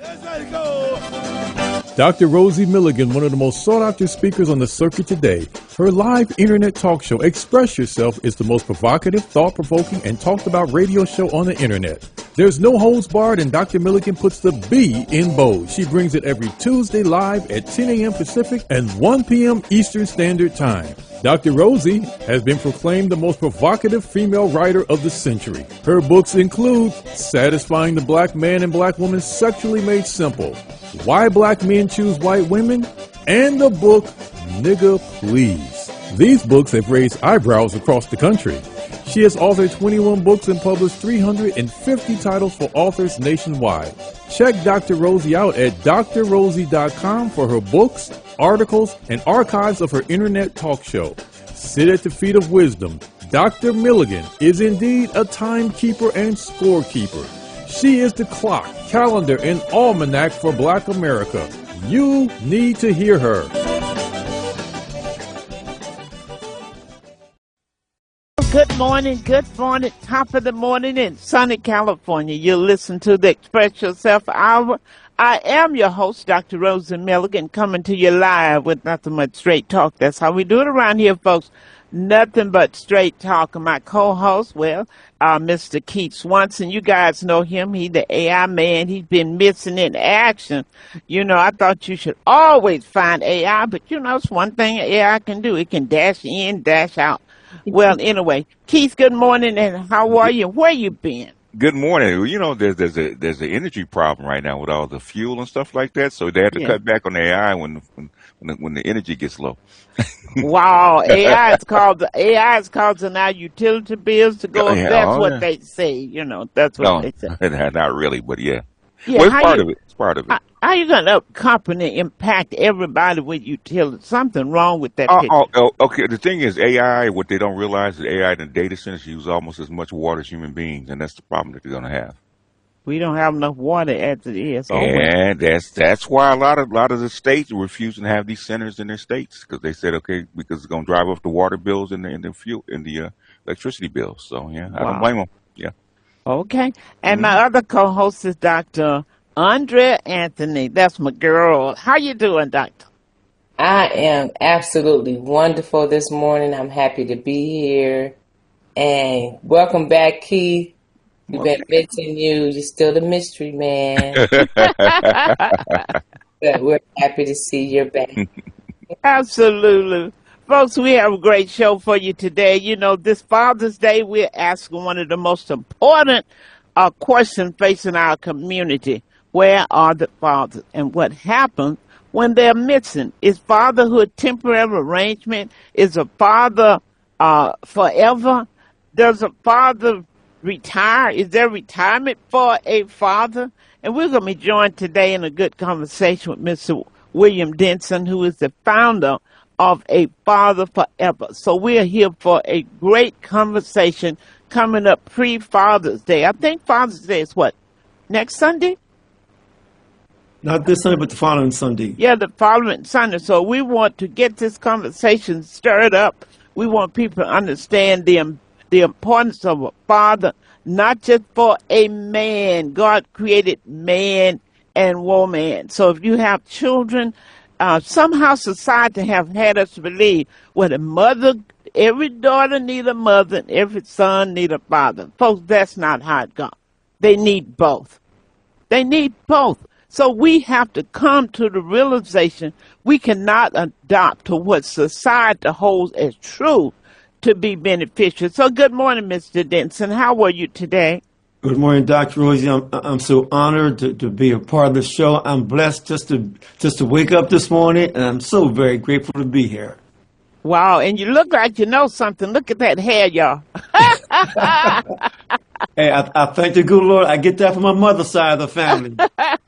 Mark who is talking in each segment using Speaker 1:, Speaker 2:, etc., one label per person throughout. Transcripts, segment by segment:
Speaker 1: Let's go.
Speaker 2: Dr. Rosie Milligan, one of the most sought-after speakers on the circuit today. Her live internet talk show, Express Yourself, is the most provocative, thought-provoking, and talked-about radio show on the internet. There's no holds barred, and Dr. Milligan puts the B in bold. She brings it every Tuesday live at 10 a.m. Pacific and 1 p.m. Eastern Standard Time. Dr. Rosie has been proclaimed the most provocative female writer of the century. Her books include Satisfying the Black Man and Black Woman Sexually Made Simple, Why Black Men Choose White Women, and the book Nigga Please. These books have raised eyebrows across the country. She has authored 21 books and published 350 titles for authors nationwide. Check Dr. Rosie out at drrosie.com for her books, articles, and archives of her internet talk show. Sit at the feet of wisdom. Dr. Milligan is indeed a timekeeper and scorekeeper. She is the clock, calendar, and almanac for Black America. You need to hear her.
Speaker 3: Good morning, top of the morning in sunny California. You listen to the Express Yourself Hour. I am your host, Dr. Rosie Milligan, coming to you live with nothing but straight talk. That's how we do it around here, folks. Nothing but straight talk. And my co-host, Mr. Keith Swanson. You guys know him. He's the AI man. He's been missing in action. You know, I thought you should always find AI, but you know, it's one thing AI can do. It can dash in, dash out. Well, anyway, Keith, good morning, and how are you? Where you been?
Speaker 4: Good morning. You know, there's an energy problem right now with all the fuel and stuff like that, so they have to cut back on the AI when the energy gets low.
Speaker 3: Wow, AI is causing our utility bills to go up. That's what they say. You know, that's what they say.
Speaker 4: Not really, but yeah.
Speaker 3: Yeah,
Speaker 4: well, it's part of it.
Speaker 3: How you going to company impact everybody with utility? Something wrong with that picture.
Speaker 4: Okay. The thing is, AI, what they don't realize is AI in the data centers use almost as much water as human beings, and that's the problem that they're going to have.
Speaker 3: We don't have enough water as it is.
Speaker 4: And that's why a lot of the states are refusing to have these centers in their states, because they said, okay, because it's going to drive up the water bills and the fuel and the electricity bills. So yeah, I don't blame them. Yeah.
Speaker 3: Okay. And my other co-host is Dr. Andrea Anthony. That's my girl. How you doing, Doctor?
Speaker 5: I am absolutely wonderful this morning. I'm happy to be here. And welcome back, Keith. We've been missing you. You're still the mystery man. But we're happy to see you're back.
Speaker 3: Absolutely. Folks, we have a great show for you today. You know, this Father's Day, we're asking one of the most important questions facing our community. Where are the fathers? And what happens when they're missing? Is fatherhood temporary arrangement? Is a father forever? Does a father retire? Is there retirement for a father? And we're going to be joined today in a good conversation with Mr. William Denson, who is the founder of A Father Forever. So we're here for a great conversation coming up pre-Father's Day. I think Father's Day is what? Next Sunday?
Speaker 1: Not this Sunday, but the following Sunday.
Speaker 3: Yeah, the following Sunday. So we want to get this conversation stirred up. We want people to understand the importance of a father, not just for a man. God created man and woman. So if you have children, somehow society have had us believe, well, every daughter need a mother and every son need a father. Folks, that's not how it goes. They need both. They need both. So we have to come to the realization we cannot adopt to what society holds as true to be beneficial. So good morning, Mr. Denson. How are you today?
Speaker 1: Good morning, Dr. Rosie. I'm so honored to be a part of the show. I'm blessed just to wake up this morning, and I'm so very grateful to be here.
Speaker 3: Wow, and you look like you know something. Look at that hair, y'all.
Speaker 1: Hey, I thank the good Lord. I get that from my mother's side of the family.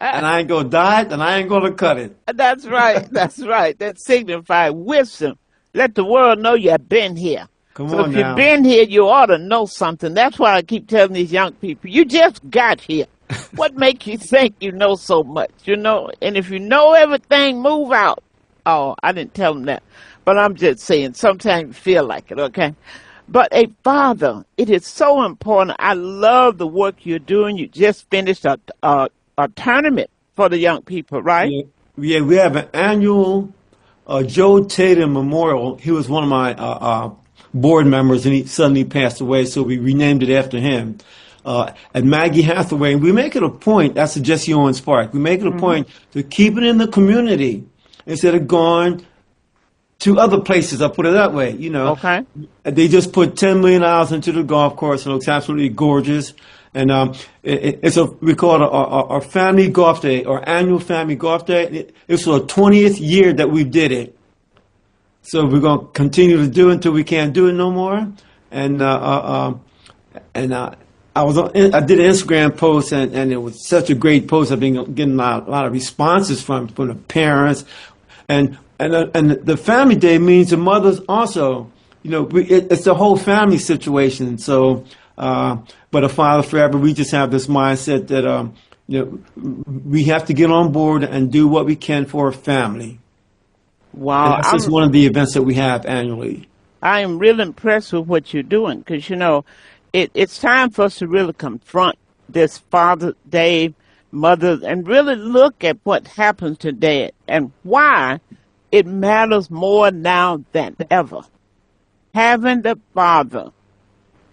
Speaker 1: And I ain't going to dye it, and I ain't going to cut it.
Speaker 3: That's right. That's right. That signifies wisdom. Let the world know you've been here. So if you've been here, you ought to know something. That's why I keep telling these young people, you just got here. What makes you think you know so much, you know? And if you know everything, move out. Oh, I didn't tell them that. But I'm just saying, sometimes you feel like it, okay? But a father, it is so important. I love the work you're doing. You just finished a tournament for the young people, right?
Speaker 1: Yeah, we have an annual Joe Tatum Memorial. He was one of my board members, and he suddenly passed away, so we renamed it after him. At Maggie Hathaway, we make it a point. That's the Jesse Owens Park. We make it a point to keep it in the community instead of going to other places. I put it that way.
Speaker 3: Okay.
Speaker 1: They just put $10 million into the golf course, and it looks absolutely gorgeous. And we call it our family golf day, our annual family golf day. It's the 20th year that we did it. So we're going to continue to do it until we can't do it no more. And I did an Instagram post, and it was such a great post. I've been getting a lot of responses from the parents, and the family day means the mothers also. It's the whole family situation. So, but a father forever, we just have this mindset that we have to get on board and do what we can for a family.
Speaker 3: Wow,
Speaker 1: and that's just one of the events that we have annually.
Speaker 3: I am really impressed with what you're doing because it's time for us to really confront this Father's Day, Mother, and really look at what happens today and why it matters more now than ever. Having the father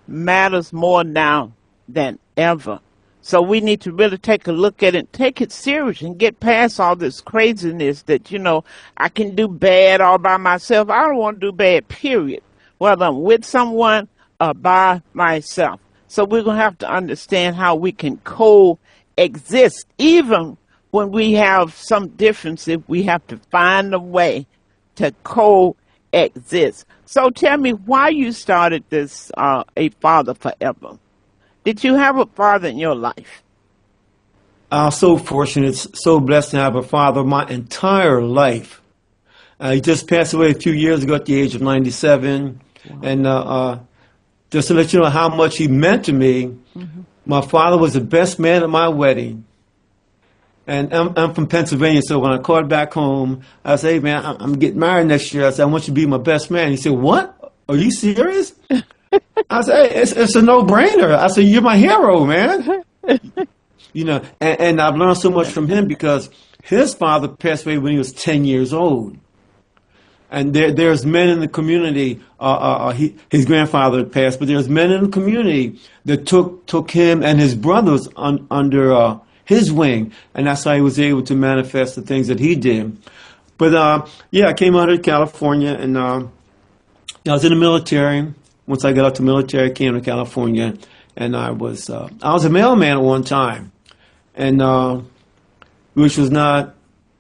Speaker 3: matters more now than ever. So we need to really take a look at it, take it serious, and get past all this craziness that, I can do bad all by myself. I don't want to do bad, period, whether I'm with someone or by myself. So we're going to have to understand how we can coexist. Even when we have some differences, we have to find a way to coexist. So tell me why you started this A Father Forever. Did you have a father in your life?
Speaker 1: I'm so fortunate, so blessed to have a father my entire life. He just passed away a few years ago at the age of 97. Wow. And just to let you know how much he meant to me, my father was the best man at my wedding. And I'm from Pennsylvania, so when I called back home, I said, hey, man, I'm getting married next year. I said, I want you to be my best man. He said, what? Are you serious? I said, hey, it's a no-brainer. I said, you're my hero, man. And I've learned so much from him because his father passed away when he was 10 years old. And there's men in the community, his grandfather had passed, but there's men in the community that took him and his brothers under his wing. And that's how he was able to manifest the things that he did. But, I came out of California, and I was in the military. Once I got out to the military, I came to California, and I was a mailman at one time, and which was not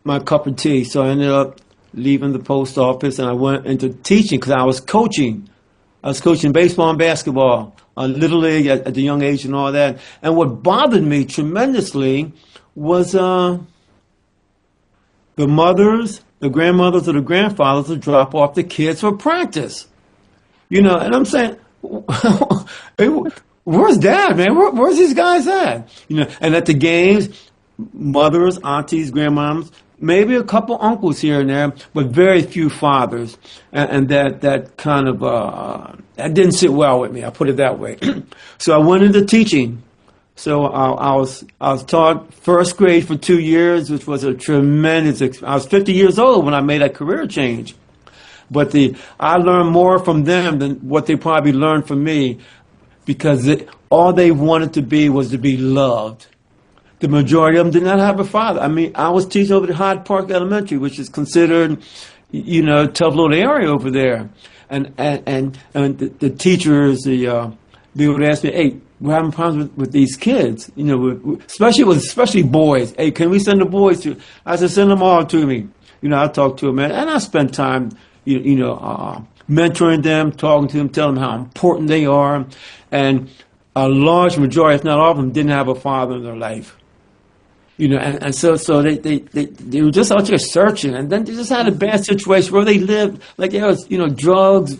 Speaker 1: my cup of tea. So I ended up leaving the post office, and I went into teaching because I was coaching. I was coaching baseball and basketball, Little League at the young age and all that. And what bothered me tremendously was the mothers, the grandmothers, or the grandfathers would drop off the kids for practice. And I'm saying, where's Dad, man? Where's these guys at? And at the games, mothers, aunties, grandmoms, maybe a couple uncles here and there, but very few fathers. And that kind of, that didn't sit well with me, I'll put it that way. So I went into teaching. So I was taught first grade for 2 years, which was a tremendous, I was 50 years old when I made that career change. But I learned more from them than what they probably learned from me because all they wanted to be was to be loved. The majority of them did not have a father. I mean, I was teaching over at Hyde Park Elementary, which is considered, a tough little area over there. And the teachers, they would ask me, hey, we're having problems with these kids, especially boys. Hey, can we send the boys to? I said, send them all to me. I talk to them, man, and I spend time, mentoring them, talking to them, telling them how important they are. And a large majority, if not all of them, didn't have a father in their life. And so they were just out there searching, and then they just had a bad situation where they lived, like there was, drugs,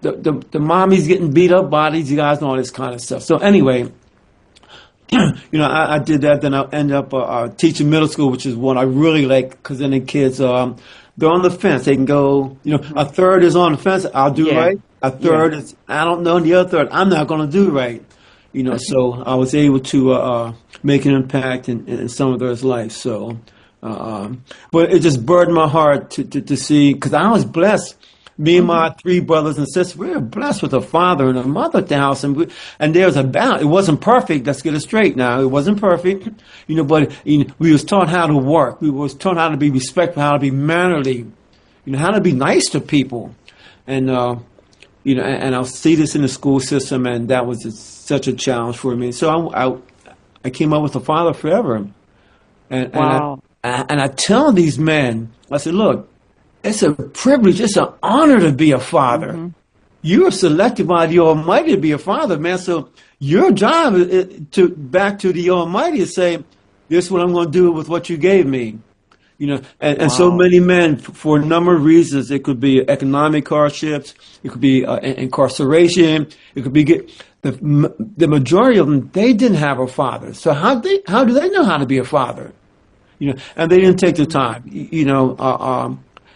Speaker 1: the mommy's getting beat up by these guys and all this kind of stuff. So anyway, I did that. Then I ended up teaching middle school, which is what I really like, because then the kids, they're on the fence. They can go, a third is on the fence. I'll do right. A third is, I don't know, and the other third, I'm not going to do right. So I was able to make an impact in some of those lives. So, but it just burdened my heart to see, because I was blessed. Me and my three brothers and sisters, we were blessed with a father and a mother at the house, and there's a balance. It wasn't perfect. Let's get it straight now. It wasn't perfect, but we was taught how to work. We was taught how to be respectful, how to be mannerly, how to be nice to people, and and I'll see this in the school system, and that was such a challenge for me. So I came up with a father forever, and
Speaker 3: Wow.
Speaker 1: and I tell these men, I said, look, it's a privilege, it's an honor to be a father. You are selected by the Almighty to be a father, man. So your job is to back to the Almighty to say, this is what I'm going to do with what you gave me. And so
Speaker 3: Wow.
Speaker 1: many men, for a number of reasons, it could be economic hardships, it could be incarceration, it could be the majority of them, they didn't have a father. So how do they know how to be a father? And they didn't take the time.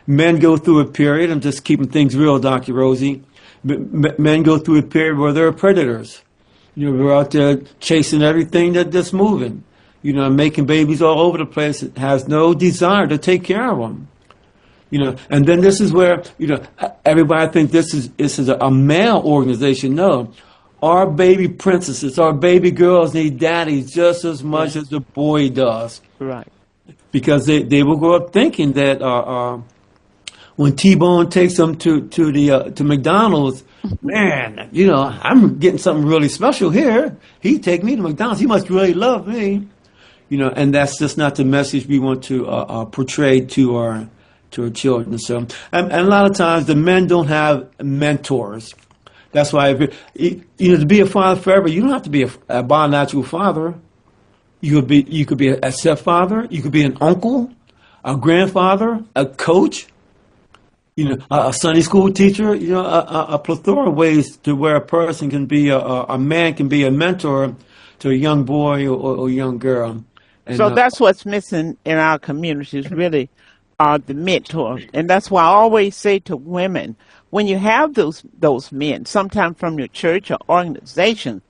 Speaker 1: Men go through a period. I'm just keeping things real, Dr. Rosie. Men go through a period where they're predators. We're out there chasing everything that's moving. Making babies all over the place. It has no desire to take care of them. And then this is where, everybody thinks this is a male organization. No, our baby princesses, our baby girls need daddies just as much as the boy does.
Speaker 3: Right.
Speaker 1: Because they will grow up thinking that when T-Bone takes them to McDonald's, man, I'm getting something really special here. He take me to McDonald's. He must really love me. And that's just not the message we want to portray to our children. So, and a lot of times the men don't have mentors. That's why, to be a father forever, you don't have to be a biological father. You could be a stepfather. You could be an uncle, a grandfather, a coach. A Sunday school teacher. A plethora of ways to where a person can be a man can be a mentor to a young boy or young girl. And,
Speaker 3: So that's what's missing in our communities, really, are the mentors. And that's why I always say to women, when you have those men, sometimes from your church or organization,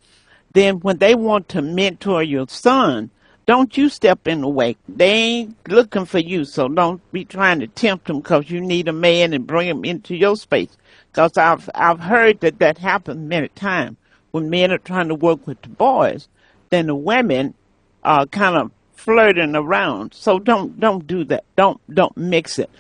Speaker 3: then when they want to mentor your son, don't you step in the way. They ain't looking for you, so don't be trying to tempt them because you need a man and bring him into your space. Because I've heard that happens many times when men are trying to work with the boys, then the women are kind of flirting around. So don't do that. Don't mix it.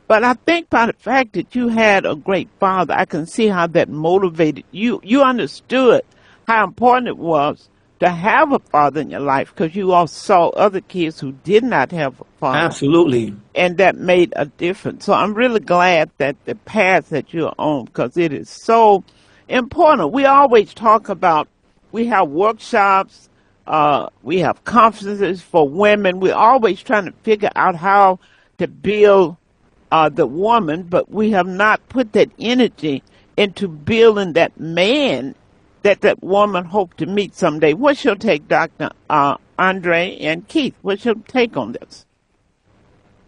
Speaker 3: But I think by the fact that you had a great father, I can see how that motivated you. You understood how important it was to have a father in your life because you all saw other kids who did not have a father.
Speaker 1: absolutely.
Speaker 3: And that made a difference. So I'm really glad that the path that you're on, because it is so important. We always talk about, we have workshops, we have conferences for women. We're always trying to figure out how to build the woman, but we have not put that energy into building that man that woman hoped to meet someday. What's your take, Dr. Andre and Keith? What's your take on this?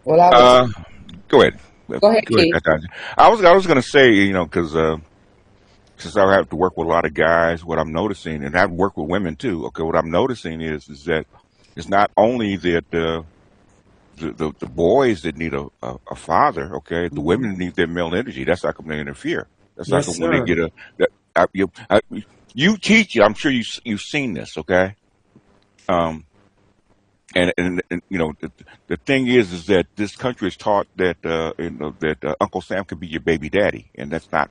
Speaker 5: Well, I would
Speaker 4: Uh, Go ahead.
Speaker 5: go ahead,
Speaker 4: Go ahead,
Speaker 5: Keith.
Speaker 4: Dr. I was going to say, because since I have to work with a lot of guys, what I'm noticing, and I've worked with women too. Okay, what I'm noticing is that it's not only that the boys that need a father. Okay, the
Speaker 1: Mhm.
Speaker 4: women need their male energy. That's not going to interfere. That's not
Speaker 1: Yes,
Speaker 4: going when they
Speaker 1: sir.
Speaker 4: get a that you teach. I'm sure you've seen this. Okay, um, and the thing is that this country is taught that that Uncle Sam could be your baby daddy, and that's not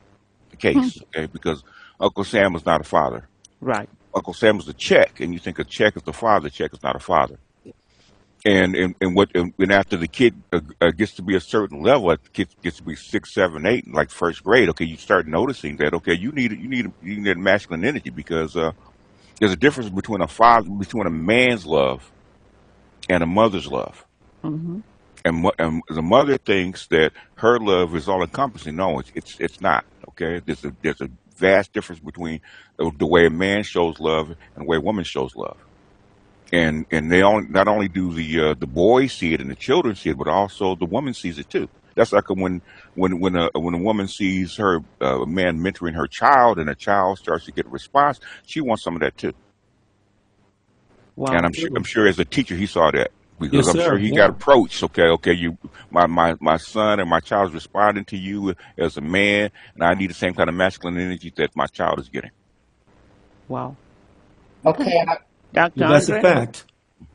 Speaker 4: the
Speaker 3: Hmm.
Speaker 4: case. Okay, because Uncle Sam is not a father.
Speaker 3: Right.
Speaker 4: Uncle Sam is a check, and you think a check is the father. Check is not a father. And after the kid gets to be a certain level, the kid gets to be 6, 7, 8, like first grade. Okay, you start noticing that. Okay, you need masculine energy because there's a difference between a man's love and a mother's love.
Speaker 3: Hmm.
Speaker 4: And the mother thinks that her love is all encompassing. No, it's not. Okay, there's a vast difference between the way a man shows love and the way a woman shows love. And they not only do the boys see it and the children see it, but also the woman sees it too. That's like when a woman sees her a man mentoring her child and a child starts to get a response, she wants some of that too.
Speaker 3: Wow.
Speaker 4: And I'm sure as a teacher he saw that because
Speaker 1: Yes,
Speaker 4: I'm sure
Speaker 1: sir.
Speaker 4: he got
Speaker 1: Yeah.
Speaker 4: approached. Okay, my son and my child is responding to you as a man, and I need the same kind of masculine energy that my child is getting.
Speaker 3: Wow.
Speaker 5: Okay.
Speaker 3: Dr.
Speaker 1: That's a
Speaker 3: Andre?
Speaker 1: fact.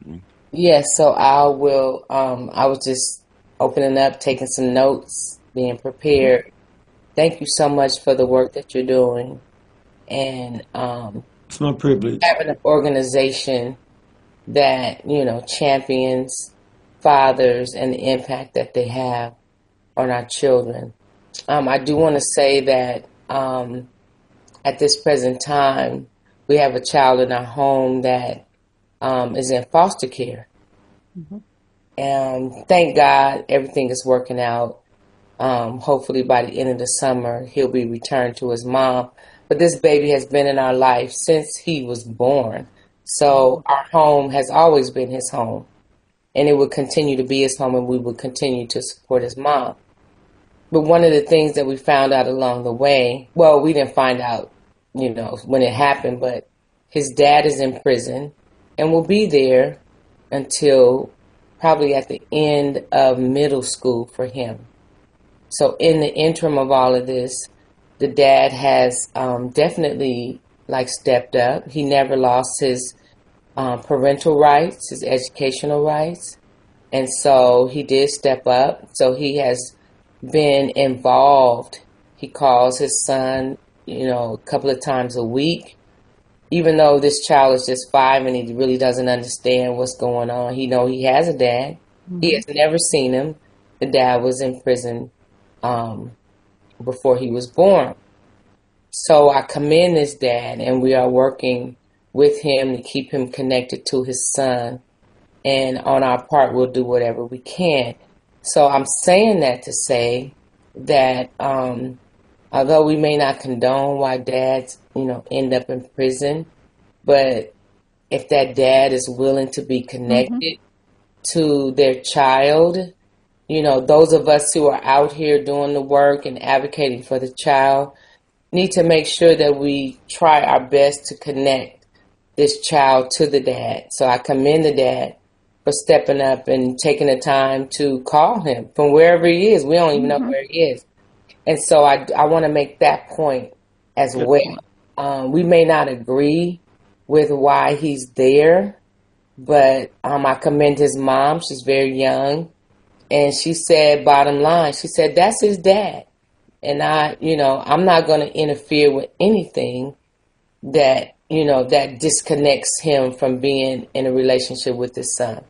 Speaker 4: Mhm.
Speaker 5: Yes, so I will, I was just opening up, taking some notes, being prepared. Thank you so much for the work that you're doing and
Speaker 1: It's my privilege.
Speaker 5: having an organization that, champions fathers and the impact that they have on our children. I do want to say that at this present time, we have a child in our home that is in foster care. And thank God everything is working out. Hopefully by the end of the summer, he'll be returned to his mom. But this baby has been in our life since he was born. So our home has always been his home. And it will continue to be his home, and we will continue to support his mom. But one of the things that we found out along the way, well, we didn't find out, when it happened, but his dad is in prison and will be there until probably at the end of middle school for him. So in the interim of all of this, the dad has definitely stepped up. He never lost his parental rights, his educational rights. And so he did step up. So he has been involved. He calls his son, a couple of times a week. Even though this child is just 5 and he really doesn't understand what's going on, he has a dad. He has never seen him. The dad was in prison before he was born. So I commend this dad, and we are working with him to keep him connected to his son. And on our part, we'll do whatever we can. So I'm saying that to say that although we may not condone why dads, end up in prison, but if that dad is willing to be connected to their child, those of us who are out here doing the work and advocating for the child need to make sure that we try our best to connect this child to the dad. So I commend the dad for stepping up and taking the time to call him from wherever he is. We don't even know where he is. And so I want to make that point as
Speaker 3: Good
Speaker 5: well.
Speaker 3: point.
Speaker 5: We may not agree with why he's there, but I commend his mom. She's very young. And she said, bottom line, she said, that's his dad. And I'm not going to interfere with anything that, that disconnects him from being in a relationship with his son.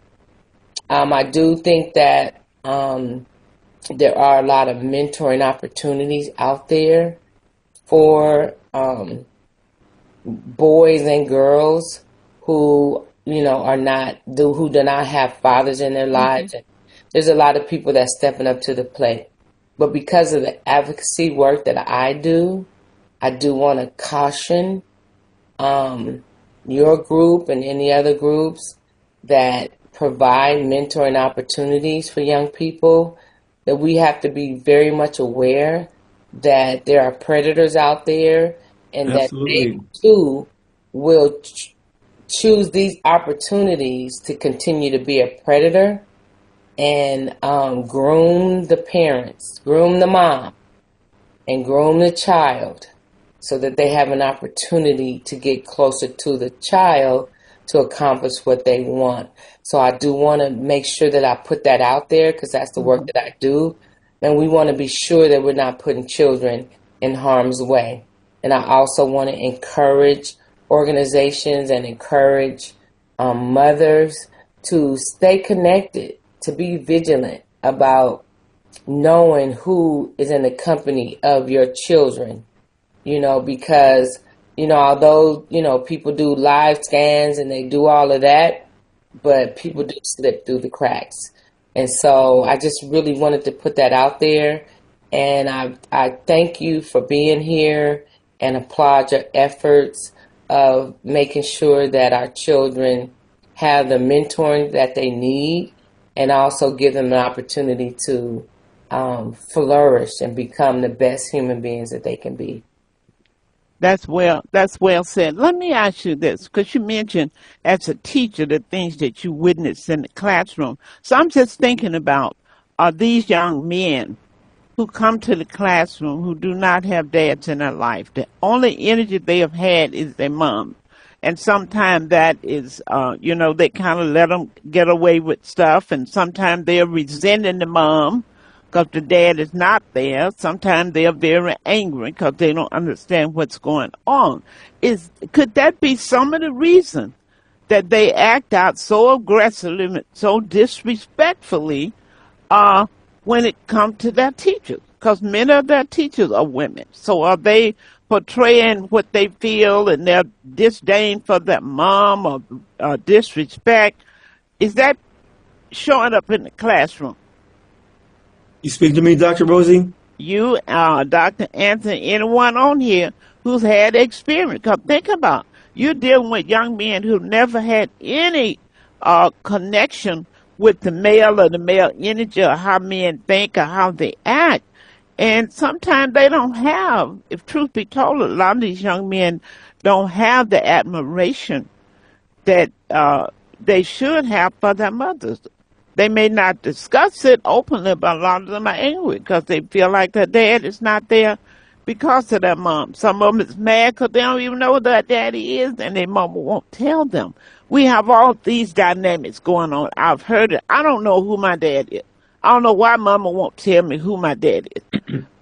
Speaker 5: I do think that there are a lot of mentoring opportunities out there for boys and girls who, who do not have fathers in their lives. And there's a lot of people that's stepping up to the plate. But because of the advocacy work that I do want to caution your group and any other groups that provide mentoring opportunities for young people, that we have to be very much aware that there are predators out there and that they
Speaker 1: Absolutely.
Speaker 5: too will choose these opportunities to continue to be a predator and groom the parents, groom the mom, and groom the child so that they have an opportunity to get closer to the child to accomplish what they want. So I do want to make sure that I put that out there because that's the work that I do. And we want to be sure that we're not putting children in harm's way. And I also want to encourage organizations and encourage mothers to stay connected, to be vigilant about knowing who is in the company of your children, because, although, people do live scans and they do all of that, but people do slip through the cracks. And so I just really wanted to put that out there. And I thank you for being here and applaud your efforts of making sure that our children have the mentoring that they need and also give them an opportunity to flourish and become the best human beings that they can be.
Speaker 3: That's well said. Let me ask you this, because you mentioned as a teacher the things that you witnessed in the classroom. So I'm just thinking about are these young men who come to the classroom who do not have dads in their life. The only energy they have had is their mom. And sometimes that is, they kind of let them get away with stuff. And sometimes they're resenting the mom because the dad is not there. Sometimes they're very angry because they don't understand what's going on. Could that be some of the reason that they act out so aggressively, so disrespectfully uh, when it comes to their teachers, because many of their teachers are women. So are they portraying what they feel and their disdain for their mom or disrespect? Is that showing up in the classroom?
Speaker 1: You speak to me, Dr. Rosie?
Speaker 3: You, Dr. Anthony, anyone on here who's had experience. Because think about you're dealing with young men who never had any connection with the male or the male energy or how men think or how they act. And sometimes they don't have, if truth be told, a lot of these young men don't have the admiration that they should have for their mothers. They may not discuss it openly, but a lot of them are angry because they feel like their dad is not there because of their mom. Some of them is mad because they don't even know who their daddy is, and their mama won't tell them. We have all these dynamics going on. I've heard it. I don't know who my dad is. I don't know why mama won't tell me who my dad is.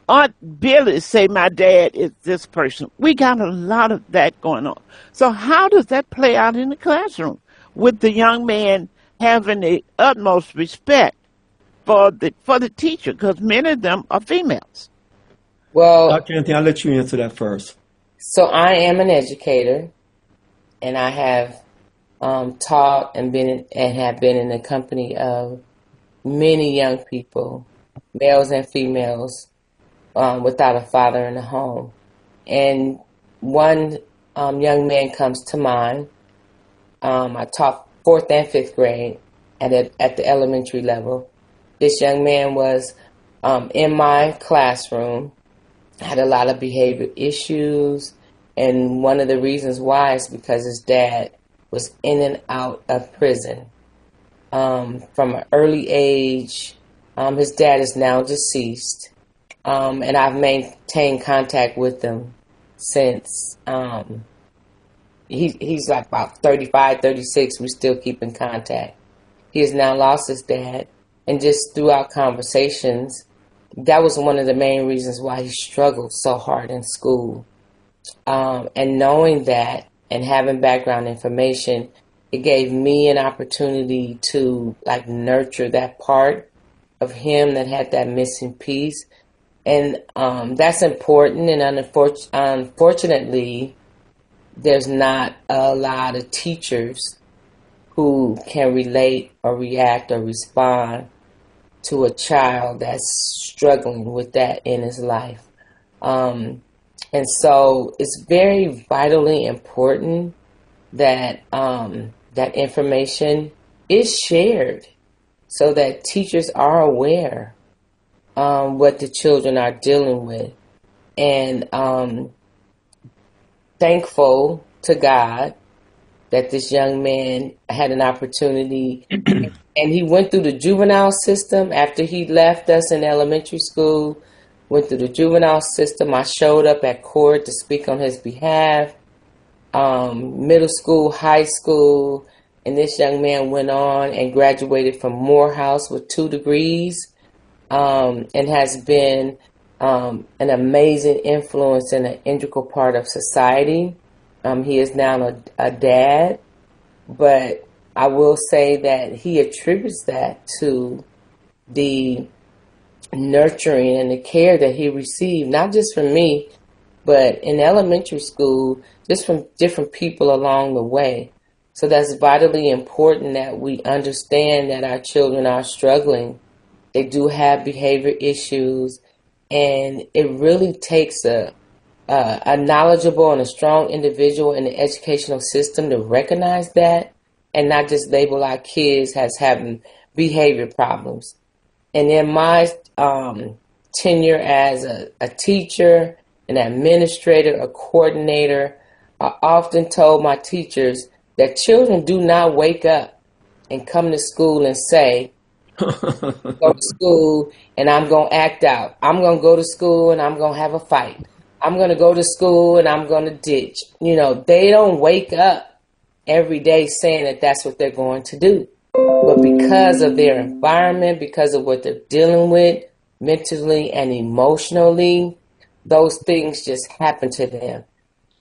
Speaker 3: Aunt Billy say my dad is this person. We got a lot of that going on. So how does that play out in the classroom with the young man having the utmost respect for the teacher? Because many of them are females.
Speaker 5: Well,
Speaker 1: Dr. Anthony, I'll let you answer that first.
Speaker 5: so I am an educator, and I have taught and have been in the company of many young people, males and females, without a father in the home. And one young man comes to mind. I taught fourth and fifth grade at the elementary level. This young man was in my classroom, had a lot of behavior issues, and one of the reasons why is because his dad was in and out of prison from an early age. His dad is now deceased, and I've maintained contact with him since he's like about 35, 36. We still keep in contact. He has now lost his dad, and just throughout conversations, that was one of the main reasons why he struggled so hard in school. And knowing that and having background information, it gave me an opportunity to like nurture that part of him that had that missing piece. And that's important. And unfortunately, there's not a lot of teachers who can relate or react or respond to a child that's struggling with that in his life. And so it's very vitally important that that information is shared so that teachers are aware what the children are dealing with. And thankful to God that this young man had an opportunity and he went through the juvenile system after he left us in elementary school, went through the juvenile system. I showed up at court to speak on his behalf, middle school, high school, and this young man went on and graduated from Morehouse with 2 degrees, and has been an amazing influence and an integral part of society. He is now a dad, but I will say that he attributes that to the nurturing and the care that he received, not just from me, but in elementary school, just from different people along the way. So that's vitally important that we understand that our children are struggling. They do have behavior issues, and it really takes a knowledgeable and a strong individual in the educational system to recognize that and not just label our kids as having behavior problems. And in my tenure as a teacher an administrator, a coordinator, I often told my teachers that children do not wake up and come to school and say, go to school and I'm going to act out. I'm going to go to school and I'm going to have a fight. I'm going to go to school and I'm going to ditch. You know, they don't wake up every day saying that that's what they're going to do. But because of their environment, because of what they're dealing with mentally and emotionally, those things just happen to them.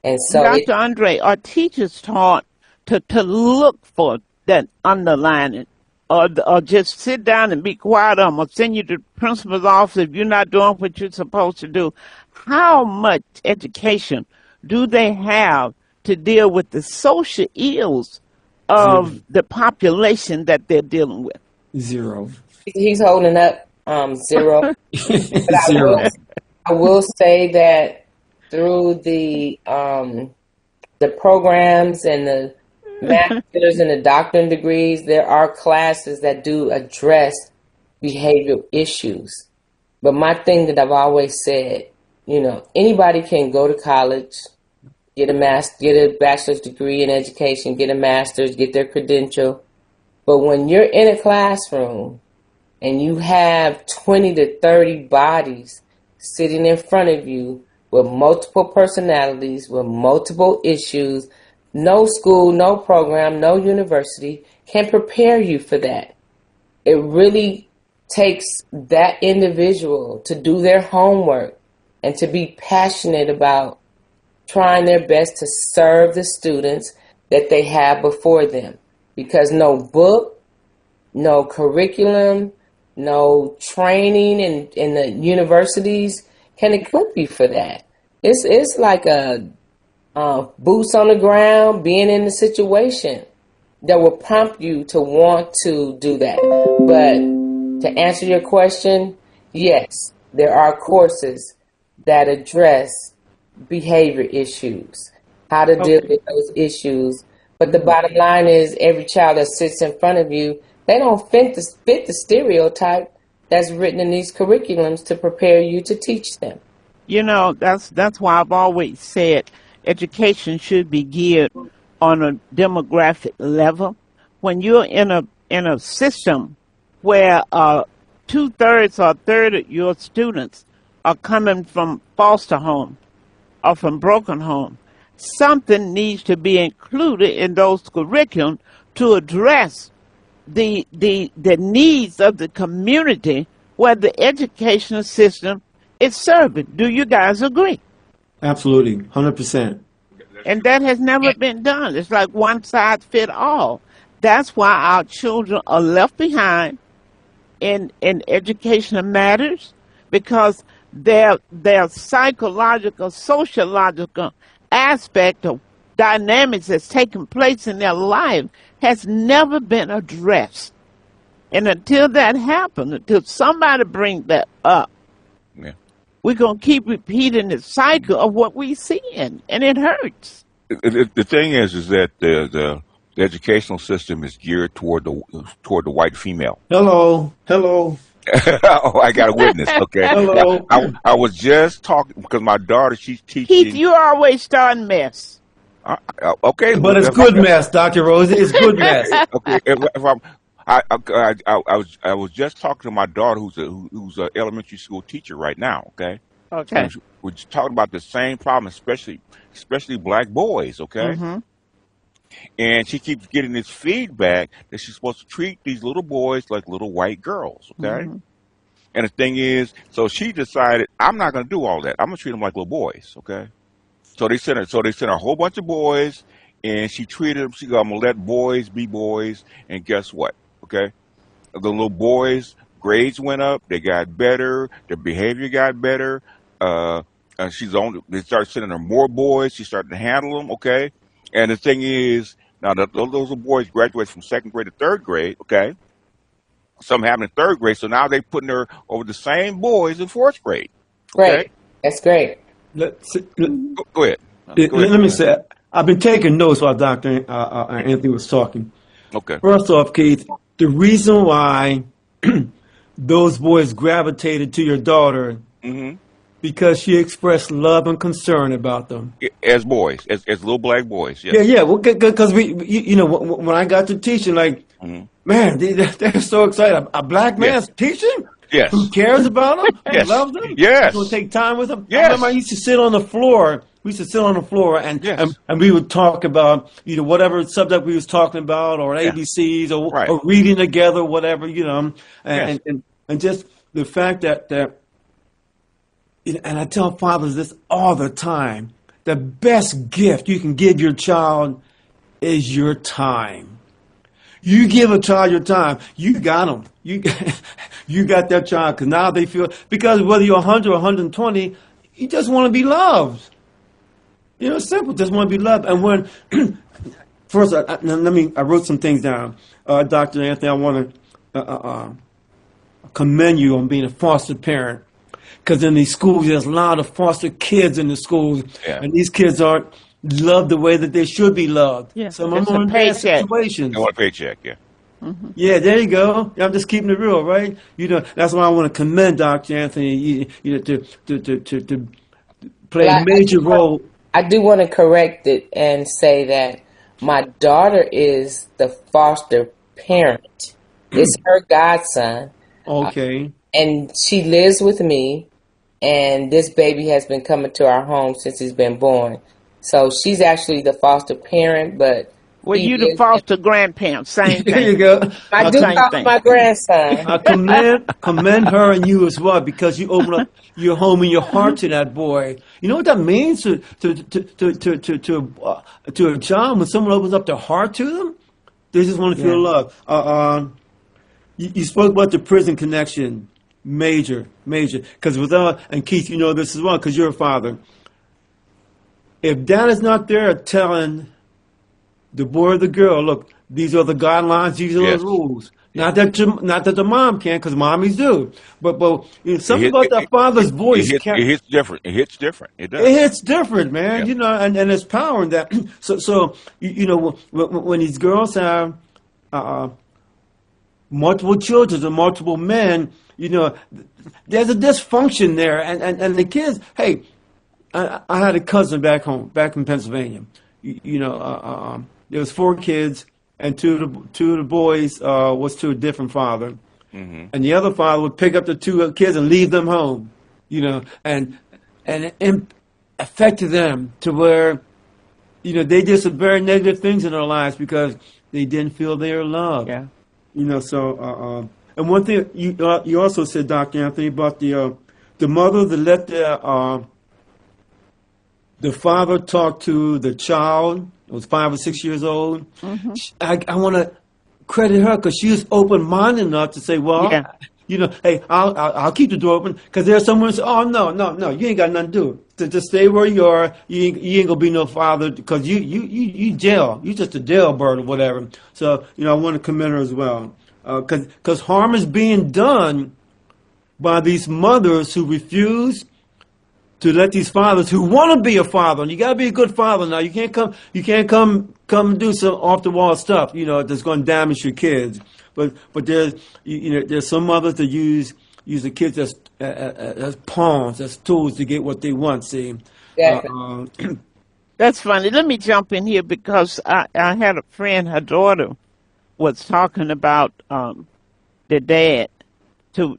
Speaker 5: And so
Speaker 3: Dr. Andre, are teachers taught to look for that underlining, or just sit down and be quiet? I'm going to send you to the principal's office if you're not doing what you're supposed to do. How much education do they have to deal with the social ills of the population that they're dealing with?
Speaker 1: Zero.
Speaker 5: he's holding up 0. But
Speaker 1: Zero.
Speaker 5: I will say that through the programs and the master's and the doctorate degrees, there are classes that do address behavioral issues. But my thing that I've always said, you know, anybody can go to college, get a bachelor's degree in education, get a master's, get their credential. But when you're in a classroom and you have 20 to 30 bodies sitting in front of you with multiple personalities, with multiple issues, no school, no program, no university can prepare you for that. It really takes that individual to do their homework and to be passionate about trying their best to serve the students that they have before them. Because no book, no curriculum, no training in the universities can equip you for that. It's like a boots on the ground, being in the situation that will prompt you to want to do that. But to answer your question, yes, there are courses that address behavior issues, how to deal with those issues. But the bottom line is every child that sits in front of you, they don't fit the stereotype that's written in these curriculums to prepare you to teach them.
Speaker 3: You know, that's why I've always said education should be geared on a demographic level. When you're in a system where 2/3 or a third of your students are coming from foster home or from broken home, something needs to be included in those curriculum to address the needs of the community where the educational system is serving. Do you guys agree?
Speaker 1: Absolutely. 100%.
Speaker 3: And that has never been done. It's like one size fit all. That's why our children are left behind in educational matters, because their psychological, sociological aspect of dynamics that's taking place in their life has never been addressed. And until that happens, until somebody brings that up,
Speaker 4: Yeah.
Speaker 3: we're going to keep repeating the cycle of what we see, and it hurts.
Speaker 4: The thing is that the educational system is geared toward the white female.
Speaker 1: Hello.
Speaker 4: Oh, I got a witness. Okay.
Speaker 1: Hello.
Speaker 4: I was just talking because my daughter, she's
Speaker 3: Keith,
Speaker 4: teaching.
Speaker 3: you always starting mess.
Speaker 4: Okay,
Speaker 1: But it's good mess, Dr. Rosie. It's good mess.
Speaker 4: Okay, I was just talking to my daughter, who's a elementary school teacher right now. Okay.
Speaker 3: Okay.
Speaker 4: We're just talking about the same problem, especially black boys. Okay.
Speaker 3: Mm-hmm.
Speaker 4: And she keeps getting this feedback that she's supposed to treat these little boys like little white girls. Okay.
Speaker 3: Mm-hmm.
Speaker 4: And the thing is, so she decided, I'm not going to do all that. I'm going to treat them like little boys. Okay. So they sent her a whole bunch of boys, and she treated them. She go, I'm going to let boys be boys. And guess what? Okay. The little boys' grades went up. They got better. Their behavior got better. They started sending her more boys. She started to handle them. Okay. And the thing is, now those little boys graduated from second grade to third grade. Okay. Something happened in third grade. So now they're putting her over the same boys in fourth grade. Okay.
Speaker 5: Great. That's great.
Speaker 4: Go ahead.
Speaker 1: Let me say, I've been taking notes while Dr. Anthony was talking.
Speaker 4: Okay.
Speaker 1: First off, Keith, the reason why those boys gravitated to your daughter
Speaker 4: Mm-hmm.
Speaker 1: Because she expressed love and concern about them.
Speaker 4: As boys, as little black boys.
Speaker 1: Yeah,
Speaker 4: Yes.
Speaker 1: yeah. Well, because when I got to teaching, like,
Speaker 4: Hmm.
Speaker 1: man, they're so excited. A black
Speaker 4: Yes.
Speaker 1: man's teaching? Who
Speaker 4: Yes.
Speaker 1: cares about them? Who
Speaker 4: Yes.
Speaker 1: loves them? Who's going to
Speaker 4: Yes.
Speaker 1: take time with them? I remember I
Speaker 4: Yes.
Speaker 1: used to sit on the floor. We used to sit on the floor
Speaker 4: Yes.
Speaker 1: and we would talk about whatever subject we was talking about, or
Speaker 4: Yeah.
Speaker 1: ABCs,
Speaker 4: Right.
Speaker 1: or reading together, whatever,
Speaker 4: Yes.
Speaker 1: and just the fact that and I tell fathers this all the time: the best gift you can give your child is your time. You give a child your time, you got them. You got that child because now they feel, because whether you're 100 or 120, you just want to be loved. It's simple. Just want to be loved. And when first, I wrote some things down. Dr. Anthony, I want to commend you on being a foster parent. Because in these schools, there's a lot of foster kids in the schools,
Speaker 4: Yeah.
Speaker 1: and these kids aren't loved the way that they should be loved.
Speaker 3: Yeah,
Speaker 1: Some of
Speaker 3: it's
Speaker 1: them are
Speaker 3: a
Speaker 1: in bad
Speaker 3: paycheck.
Speaker 1: situations.
Speaker 4: They want a paycheck. Yeah.
Speaker 1: Yeah, there you go. I'm just keeping it real, right? That's why I want to commend Dr. Anthony. To play
Speaker 5: Well,
Speaker 1: a major role.
Speaker 5: I do want to correct it and say that my daughter is the foster parent. It's her godson,
Speaker 1: Okay.
Speaker 5: and she lives with me. And this baby has been coming to our home since he's been born. So she's actually the foster parent, but
Speaker 3: Well,
Speaker 5: he
Speaker 3: you the
Speaker 5: is,
Speaker 3: foster grandparent, same
Speaker 1: There you
Speaker 3: thing.
Speaker 1: go.
Speaker 5: I do
Speaker 3: Same
Speaker 5: call
Speaker 3: thing.
Speaker 5: him my grandson.
Speaker 1: I commend her and you as well, because you open up your home and your heart to that boy. You know what that means to a child when someone opens up their heart to them? They just want to feel
Speaker 3: Yeah.
Speaker 1: love. You spoke about the prison connection, major, because without, and Keith, you know this as well because you're a father. If dad is not there telling the boy or the girl, look, these are the guidelines, these are
Speaker 4: Yes.
Speaker 1: the rules.
Speaker 4: Yeah.
Speaker 1: Not that the mom can, because mommies do. But something
Speaker 4: It,
Speaker 1: about
Speaker 4: hit-
Speaker 1: that father's voice,
Speaker 4: it hits different. It hits different. It does.
Speaker 1: it hits different, man.
Speaker 4: Yeah.
Speaker 1: And there's power in that. So when these girls have uh, multiple children and multiple men, there's a dysfunction there. And the kids, hey, I had a cousin back in Pennsylvania. There was 4 kids, and two of the boys was to a different father, and the other father would pick up the 2 kids and leave them home. And it affected them to where they did some very negative things in their lives because they didn't feel they were loved.
Speaker 3: Yeah.
Speaker 1: And one thing you also said, Dr. Anthony, about the mother that let the father talk to the child, who was 5 or 6 years old. I want to credit her because she was open-minded enough to say, well,
Speaker 3: Yeah.
Speaker 1: hey, I'll keep the door open, because there's someone who says, oh, no, you ain't got nothing to do. Just stay where you are. You ain't gonna be no father because you jail. You just a jailbird or whatever. So I want to commend her as well, because harm is being done by these mothers who refuse to let these fathers who want to be a father, and you got to be a good father now. You can't come and do some off the wall stuff, that's going to damage your kids. But there's some mothers that use the kids as pawns, as tools to get what they want. See,
Speaker 5: Definitely.
Speaker 3: That's funny. Let me jump in here because I had a friend, her daughter was talking about the dad to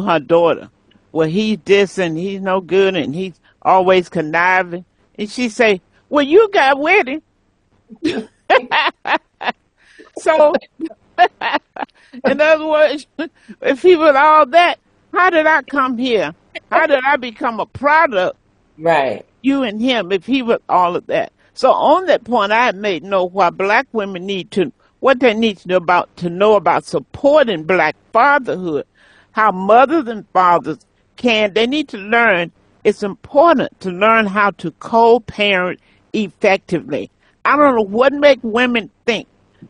Speaker 3: her daughter. Well, he's this and he's no good and he's always conniving. And she say, well, you got with him. So, in other words, if he was all that, how did I come here? How did I become a product,
Speaker 5: Right.
Speaker 3: you and him, if he was all of that? So on that point, I had made know why black women what they need to know about supporting black fatherhood, how mothers and fathers they need to learn. It's important to learn how to co-parent effectively. I don't know what makes women think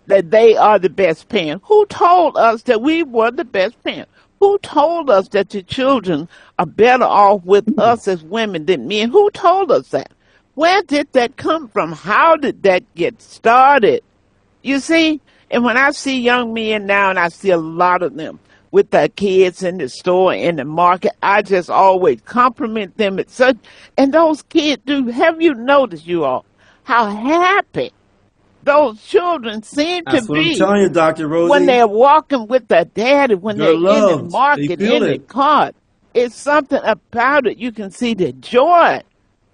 Speaker 3: that they are the best parent. Who told us that we were the best parent? Who told us that the children are better off with us as women than men? Who told us that? Where did that come from? How did that get started? You see? And when I see young men now, and I see a lot of them, with their kids in the store, in the market. I just always compliment them. It's such, and those kids do. Have you noticed, you all, how happy those children seem to
Speaker 1: That's what I'm
Speaker 3: be
Speaker 1: telling you, Dr.
Speaker 3: when
Speaker 1: Rosie.
Speaker 3: they're walking with their daddy, when
Speaker 1: They're
Speaker 3: they're in the
Speaker 1: loved. They
Speaker 3: market,
Speaker 1: feel
Speaker 3: in the
Speaker 1: it.
Speaker 3: car? It's something about it. You can see the joy.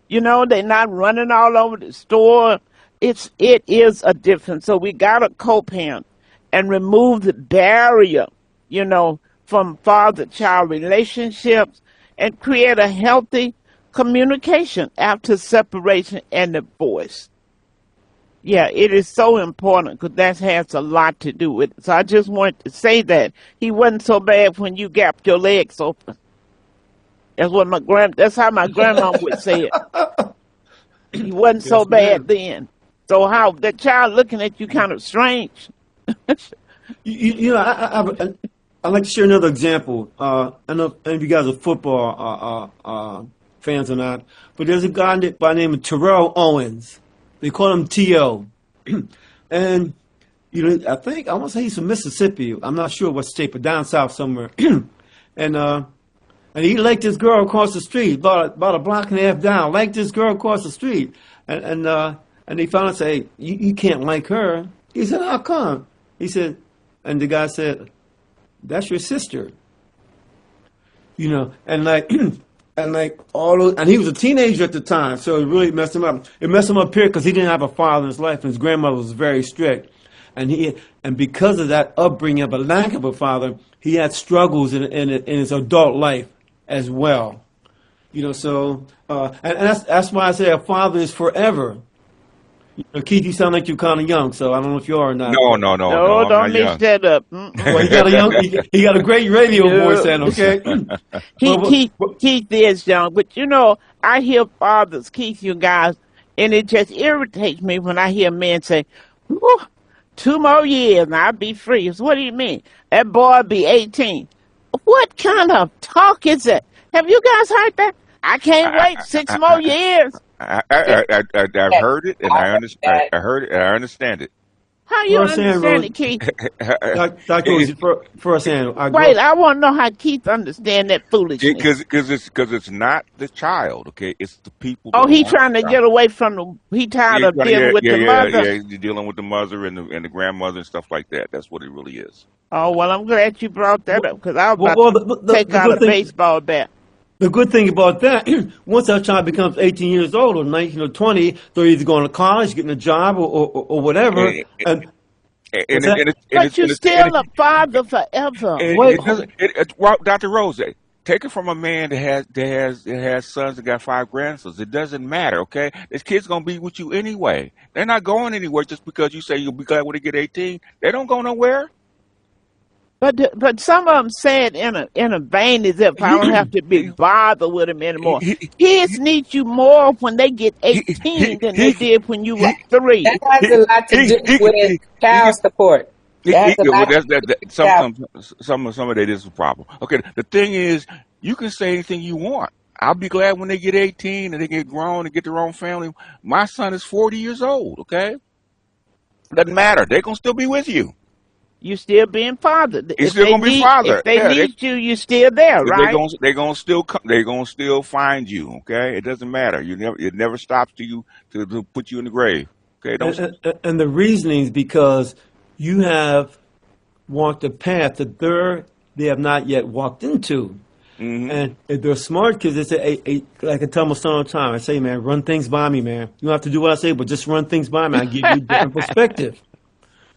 Speaker 3: You know, they're not running all over the store. It is a difference. So we gotta co-parent and remove the barrier, you know, from father-child relationships and create a healthy communication after separation and divorce. Yeah, it is so important because that has a lot to do with it. So I just wanted to say that he wasn't so bad when you gapped your legs open. That's how my grandma would say it. He wasn't so
Speaker 1: Yes,
Speaker 3: bad
Speaker 1: ma'am.
Speaker 3: then. So how the child looking at you kind of strange.
Speaker 1: You know, I'd like to share another example. I don't know if you guys are football fans or not, but there's a guy by the name of Terrell Owens. They call him T.O. And, you know, I want to say he's from Mississippi. I'm not sure what state, but down south somewhere. And he liked this girl across the street, about a block and a half down. Liked this girl across the street, and they found out say, you can't like her. He said, how come? He said, and the guy said, that's your sister. You know, and like and like all those, and he was a teenager at the time, so it really messed him up. It messed him up here because he didn't have a father in his life, and his grandmother was very strict, and because of that upbringing of a lack of a father, he had struggles in his adult life as well. You know, so and that's why I say a father is forever. You know, Keith, you sound like you're kind of young, so I don't know if you are or not.
Speaker 4: No,
Speaker 1: But
Speaker 4: no, no,
Speaker 3: No,
Speaker 4: no. I'm
Speaker 3: don't
Speaker 4: not
Speaker 3: mix
Speaker 4: young.
Speaker 3: that up.
Speaker 1: well, he got a great radio voice, then, okay.
Speaker 3: Keith,
Speaker 1: But,
Speaker 3: Keith, Keith is young, but you know, I hear fathers, Keith, you guys, and it just irritates me when I hear men say, "Whew, 2 more years and I'll be free." So what do you mean? That boy be 18. What kind of talk is that? Have you guys heard that? I can't
Speaker 4: I,
Speaker 3: wait 6 more years.
Speaker 4: I've
Speaker 5: Yes,
Speaker 4: heard it, and
Speaker 5: I
Speaker 4: I
Speaker 5: heard
Speaker 4: understand.
Speaker 5: that.
Speaker 4: I heard it, and I understand it.
Speaker 3: How you
Speaker 1: first hand,
Speaker 3: understand
Speaker 1: Rose,
Speaker 3: it, Keith?
Speaker 1: Dr. Rosie, first hand, I grew
Speaker 3: Wait,
Speaker 1: up.
Speaker 3: I want to know how Keith understand that foolishness.
Speaker 4: Because it's not the child, okay? It's the people that
Speaker 3: Oh,
Speaker 4: are
Speaker 3: he
Speaker 4: on
Speaker 3: trying
Speaker 4: the
Speaker 3: to
Speaker 4: child.
Speaker 3: get away from the. He tired
Speaker 4: Yeah,
Speaker 3: of dealing with the mother.
Speaker 4: You're dealing with the mother and the grandmother and stuff like that. That's what it really is.
Speaker 3: Oh well, I'm glad you brought that up because I was
Speaker 1: Well,
Speaker 3: about
Speaker 1: well
Speaker 3: to take
Speaker 1: the
Speaker 3: out a
Speaker 1: good thing.
Speaker 3: baseball bat.
Speaker 1: The good thing about that, once that child becomes 18 years old or 19 or 20, they're either going to college, getting a job, or whatever.
Speaker 4: And
Speaker 1: And
Speaker 4: and
Speaker 1: what's
Speaker 4: it,
Speaker 1: that?
Speaker 4: and it, and
Speaker 3: But
Speaker 4: it,
Speaker 3: you
Speaker 4: and it,
Speaker 3: still a father forever.
Speaker 1: Wait,
Speaker 4: it doesn't. Well, Dr. Rose, take it from a man that has sons that got 5 grandsons. It doesn't matter, okay? This kid's gonna be with you anyway. They're not going anywhere just because you say you'll be glad when they get 18. They don't go nowhere.
Speaker 3: But some of them say it in a vein as if I don't have to be
Speaker 4: He
Speaker 3: bothered with them anymore.
Speaker 4: he
Speaker 3: Kids need you more when they get
Speaker 4: he
Speaker 3: 18 than they
Speaker 4: he
Speaker 3: did when you were
Speaker 4: he
Speaker 3: 3.
Speaker 5: That has
Speaker 4: he
Speaker 5: a lot to
Speaker 4: he
Speaker 5: do
Speaker 4: he
Speaker 5: with
Speaker 4: he
Speaker 5: child
Speaker 4: can
Speaker 5: support. That has a
Speaker 4: well,
Speaker 5: lot to
Speaker 4: that's
Speaker 5: do
Speaker 4: that
Speaker 5: with child.
Speaker 4: some of that is a problem. Okay, the thing is, you can say anything you want. I'll be glad when they get 18 and they get grown and get their own family. My son is 40 years old. Okay, doesn't matter. They're gonna still be with you.
Speaker 3: You still being fathered.
Speaker 4: He's still gonna be
Speaker 3: If
Speaker 4: father.
Speaker 3: they
Speaker 4: Yeah,
Speaker 3: need you, you still there,
Speaker 4: they
Speaker 3: right?
Speaker 4: gonna still come. They gonna still find you. Okay, it doesn't matter. It never stops to you to put you in the grave. Okay, don't.
Speaker 1: and the reasoning is because you have walked a path that they have not yet walked into.
Speaker 4: Hmm.
Speaker 1: And if they're smart kids, they say, hey, like I tell my son all the time, I say, man, run things by me, man. You don't have to do what I say, but just run things by me. I give you a different perspective.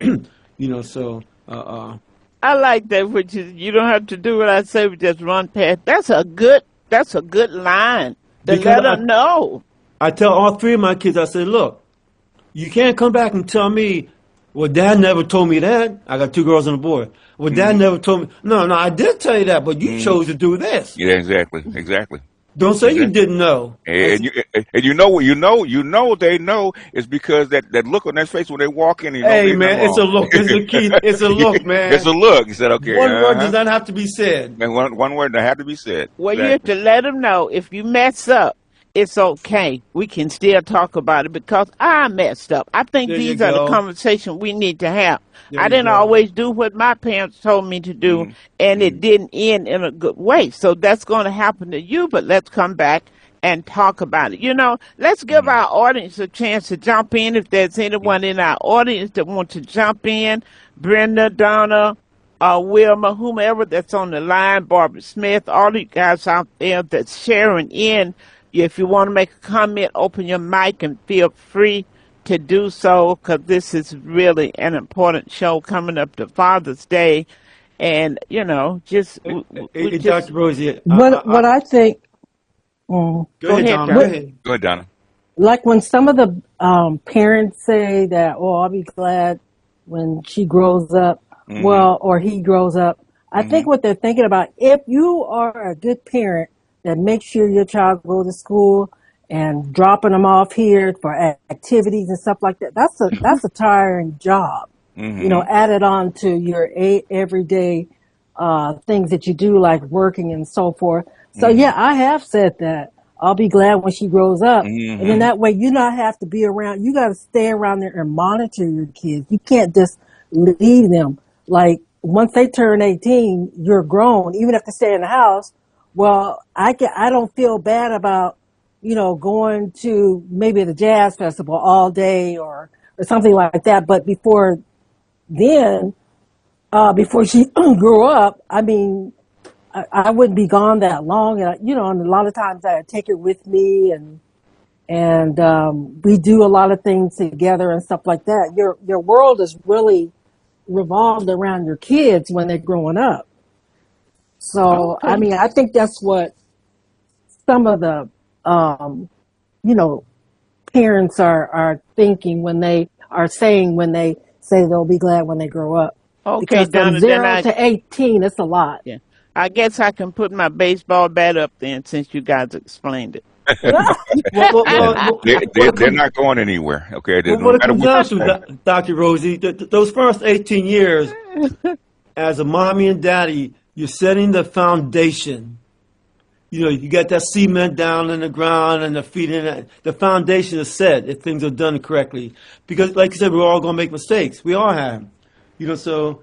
Speaker 1: You know, so
Speaker 3: I like that, which is you don't have to do what I say, but just run past. That's a good line to
Speaker 1: because
Speaker 3: let them know.
Speaker 1: I tell all three of my kids, I say, look, you can't come back and tell me, well, Dad never told me that. I got 2 girls and a boy. Well, Dad
Speaker 4: Hmm.
Speaker 1: never told me. No, I did tell you that, but you
Speaker 4: Hmm.
Speaker 1: chose to do this.
Speaker 4: Yeah, exactly.
Speaker 1: Don't say you didn't know.
Speaker 4: And you know what they know is because that look on their face when they walk in, you know
Speaker 1: Hey,
Speaker 4: they're not
Speaker 1: man, it's a
Speaker 4: wrong.
Speaker 1: look. It's a key. It's a look,
Speaker 4: It's a
Speaker 1: man.
Speaker 4: look. He said, okay,
Speaker 1: One word does not have to be said.
Speaker 4: And one word that had to be said.
Speaker 3: Well, you have
Speaker 4: Exactly.
Speaker 3: to let them know if you mess up, it's okay. We can still talk about it because I messed up. I think
Speaker 1: There you
Speaker 3: these are the
Speaker 1: go.
Speaker 3: conversations we need to have.
Speaker 1: There
Speaker 3: I
Speaker 1: you
Speaker 3: didn't
Speaker 1: go.
Speaker 3: always do what my parents told me to do,
Speaker 4: Mm,
Speaker 3: and it
Speaker 4: mm,
Speaker 3: didn't end in a good way. So that's going to happen to you, but let's come back and talk about it. Let's give
Speaker 4: mm,
Speaker 3: our audience a chance to jump in. If there's
Speaker 4: mm,
Speaker 3: anyone in our audience that wants to jump in, Brenda, Donna, Wilma, whomever that's on the line, Barbara Smith, all you guys out there that's sharing in. If you want to make a comment, open your mic and feel free to do so because this is really an important show coming up to Father's Day. And, just, we just
Speaker 1: Dr. Rosie,
Speaker 6: What I think, mm,
Speaker 1: go
Speaker 3: go
Speaker 1: ahead,
Speaker 3: ahead,
Speaker 1: Donna. Go
Speaker 3: Don.
Speaker 6: what
Speaker 1: ahead.
Speaker 4: Go ahead, Donna.
Speaker 6: like when some of the parents say that, oh, I'll be glad when she grows up,
Speaker 4: Mm-hmm.
Speaker 6: well, or he grows up. I
Speaker 4: Mm-hmm.
Speaker 6: think what they're thinking about, if you are a good parent that makes sure your child go to school and dropping them off here for activities and stuff like that, that's a tiring job.
Speaker 4: Mm-hmm.
Speaker 6: Added on to your everyday things that you do, like working and so forth. So
Speaker 4: Mm-hmm.
Speaker 6: yeah, I have said that. I'll be glad when she grows up. And then
Speaker 4: Mm-hmm.
Speaker 6: that way you not have to be around. You got to stay around there and monitor your kids. You can't just leave them. Like once they turn 18, you're grown. Even if they stay in the house, well, I don't feel bad about, going to maybe the jazz festival all day or something like that. But then, before she grew up, I mean, I wouldn't be gone that long, and a lot of times I take her with me, and we do a lot of things together and stuff like that. Your world is really revolved around your kids when they're growing up. So, I
Speaker 3: Okay.
Speaker 6: mean, I think that's what some of the, um, you know, parents are thinking when they are saying when they say they'll be glad when they grow up.
Speaker 3: Okay,
Speaker 6: Because from
Speaker 3: Donna, then
Speaker 6: 0 to 18, it's a lot.
Speaker 3: yeah, I guess I can put my baseball bat up then since you guys explained it.
Speaker 1: Well, well,
Speaker 4: Yeah.
Speaker 1: well, well,
Speaker 4: They're,
Speaker 1: what it
Speaker 4: they're
Speaker 1: comes,
Speaker 4: not going anywhere. Okay.
Speaker 1: well,
Speaker 4: No
Speaker 1: what it
Speaker 4: matter
Speaker 1: comes
Speaker 4: what you
Speaker 1: down to,
Speaker 4: say.
Speaker 1: Dr. Rosie, those first 18 years, as a mommy and daddy, you're setting the foundation. You got that cement down in the ground and the feet in it. The foundation is set if things are done correctly. Because, like you said, we're all going to make mistakes. We all have. So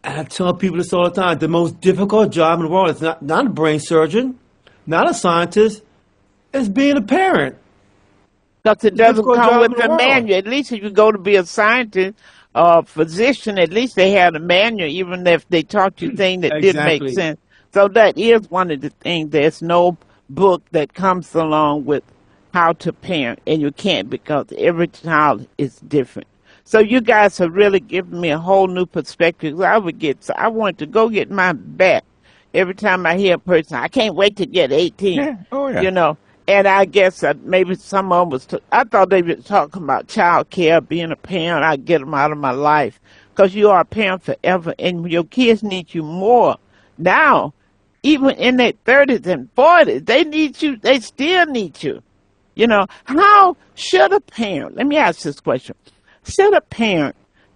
Speaker 1: I tell people this all the time. The most difficult job in the world is not a brain surgeon, not a scientist. It's being a parent.
Speaker 3: Because it
Speaker 1: The
Speaker 3: doesn't
Speaker 1: difficult
Speaker 3: come
Speaker 1: job
Speaker 3: with
Speaker 1: in the
Speaker 3: the
Speaker 1: world.
Speaker 3: manual. At least if you go to be a scientist or physician, at least they had a manual, even if they taught you things that didn't make
Speaker 1: Exactly.
Speaker 3: sense. So that is one of the things. There's no book that comes along with how to parent, and you can't because every child is different. So you guys have really given me a whole new perspective. I want to go get my bat every time I hear a person. I can't wait to get 18.
Speaker 4: Yeah. Oh yeah.
Speaker 3: You know, and I guess maybe some of them I thought they were talking about child care, being a parent. I get them out of my life because you are a parent forever, and your kids need you more now. Even in their 30s and 40s, they need you. They still need you. How should a parent? Let me ask this question: should a parent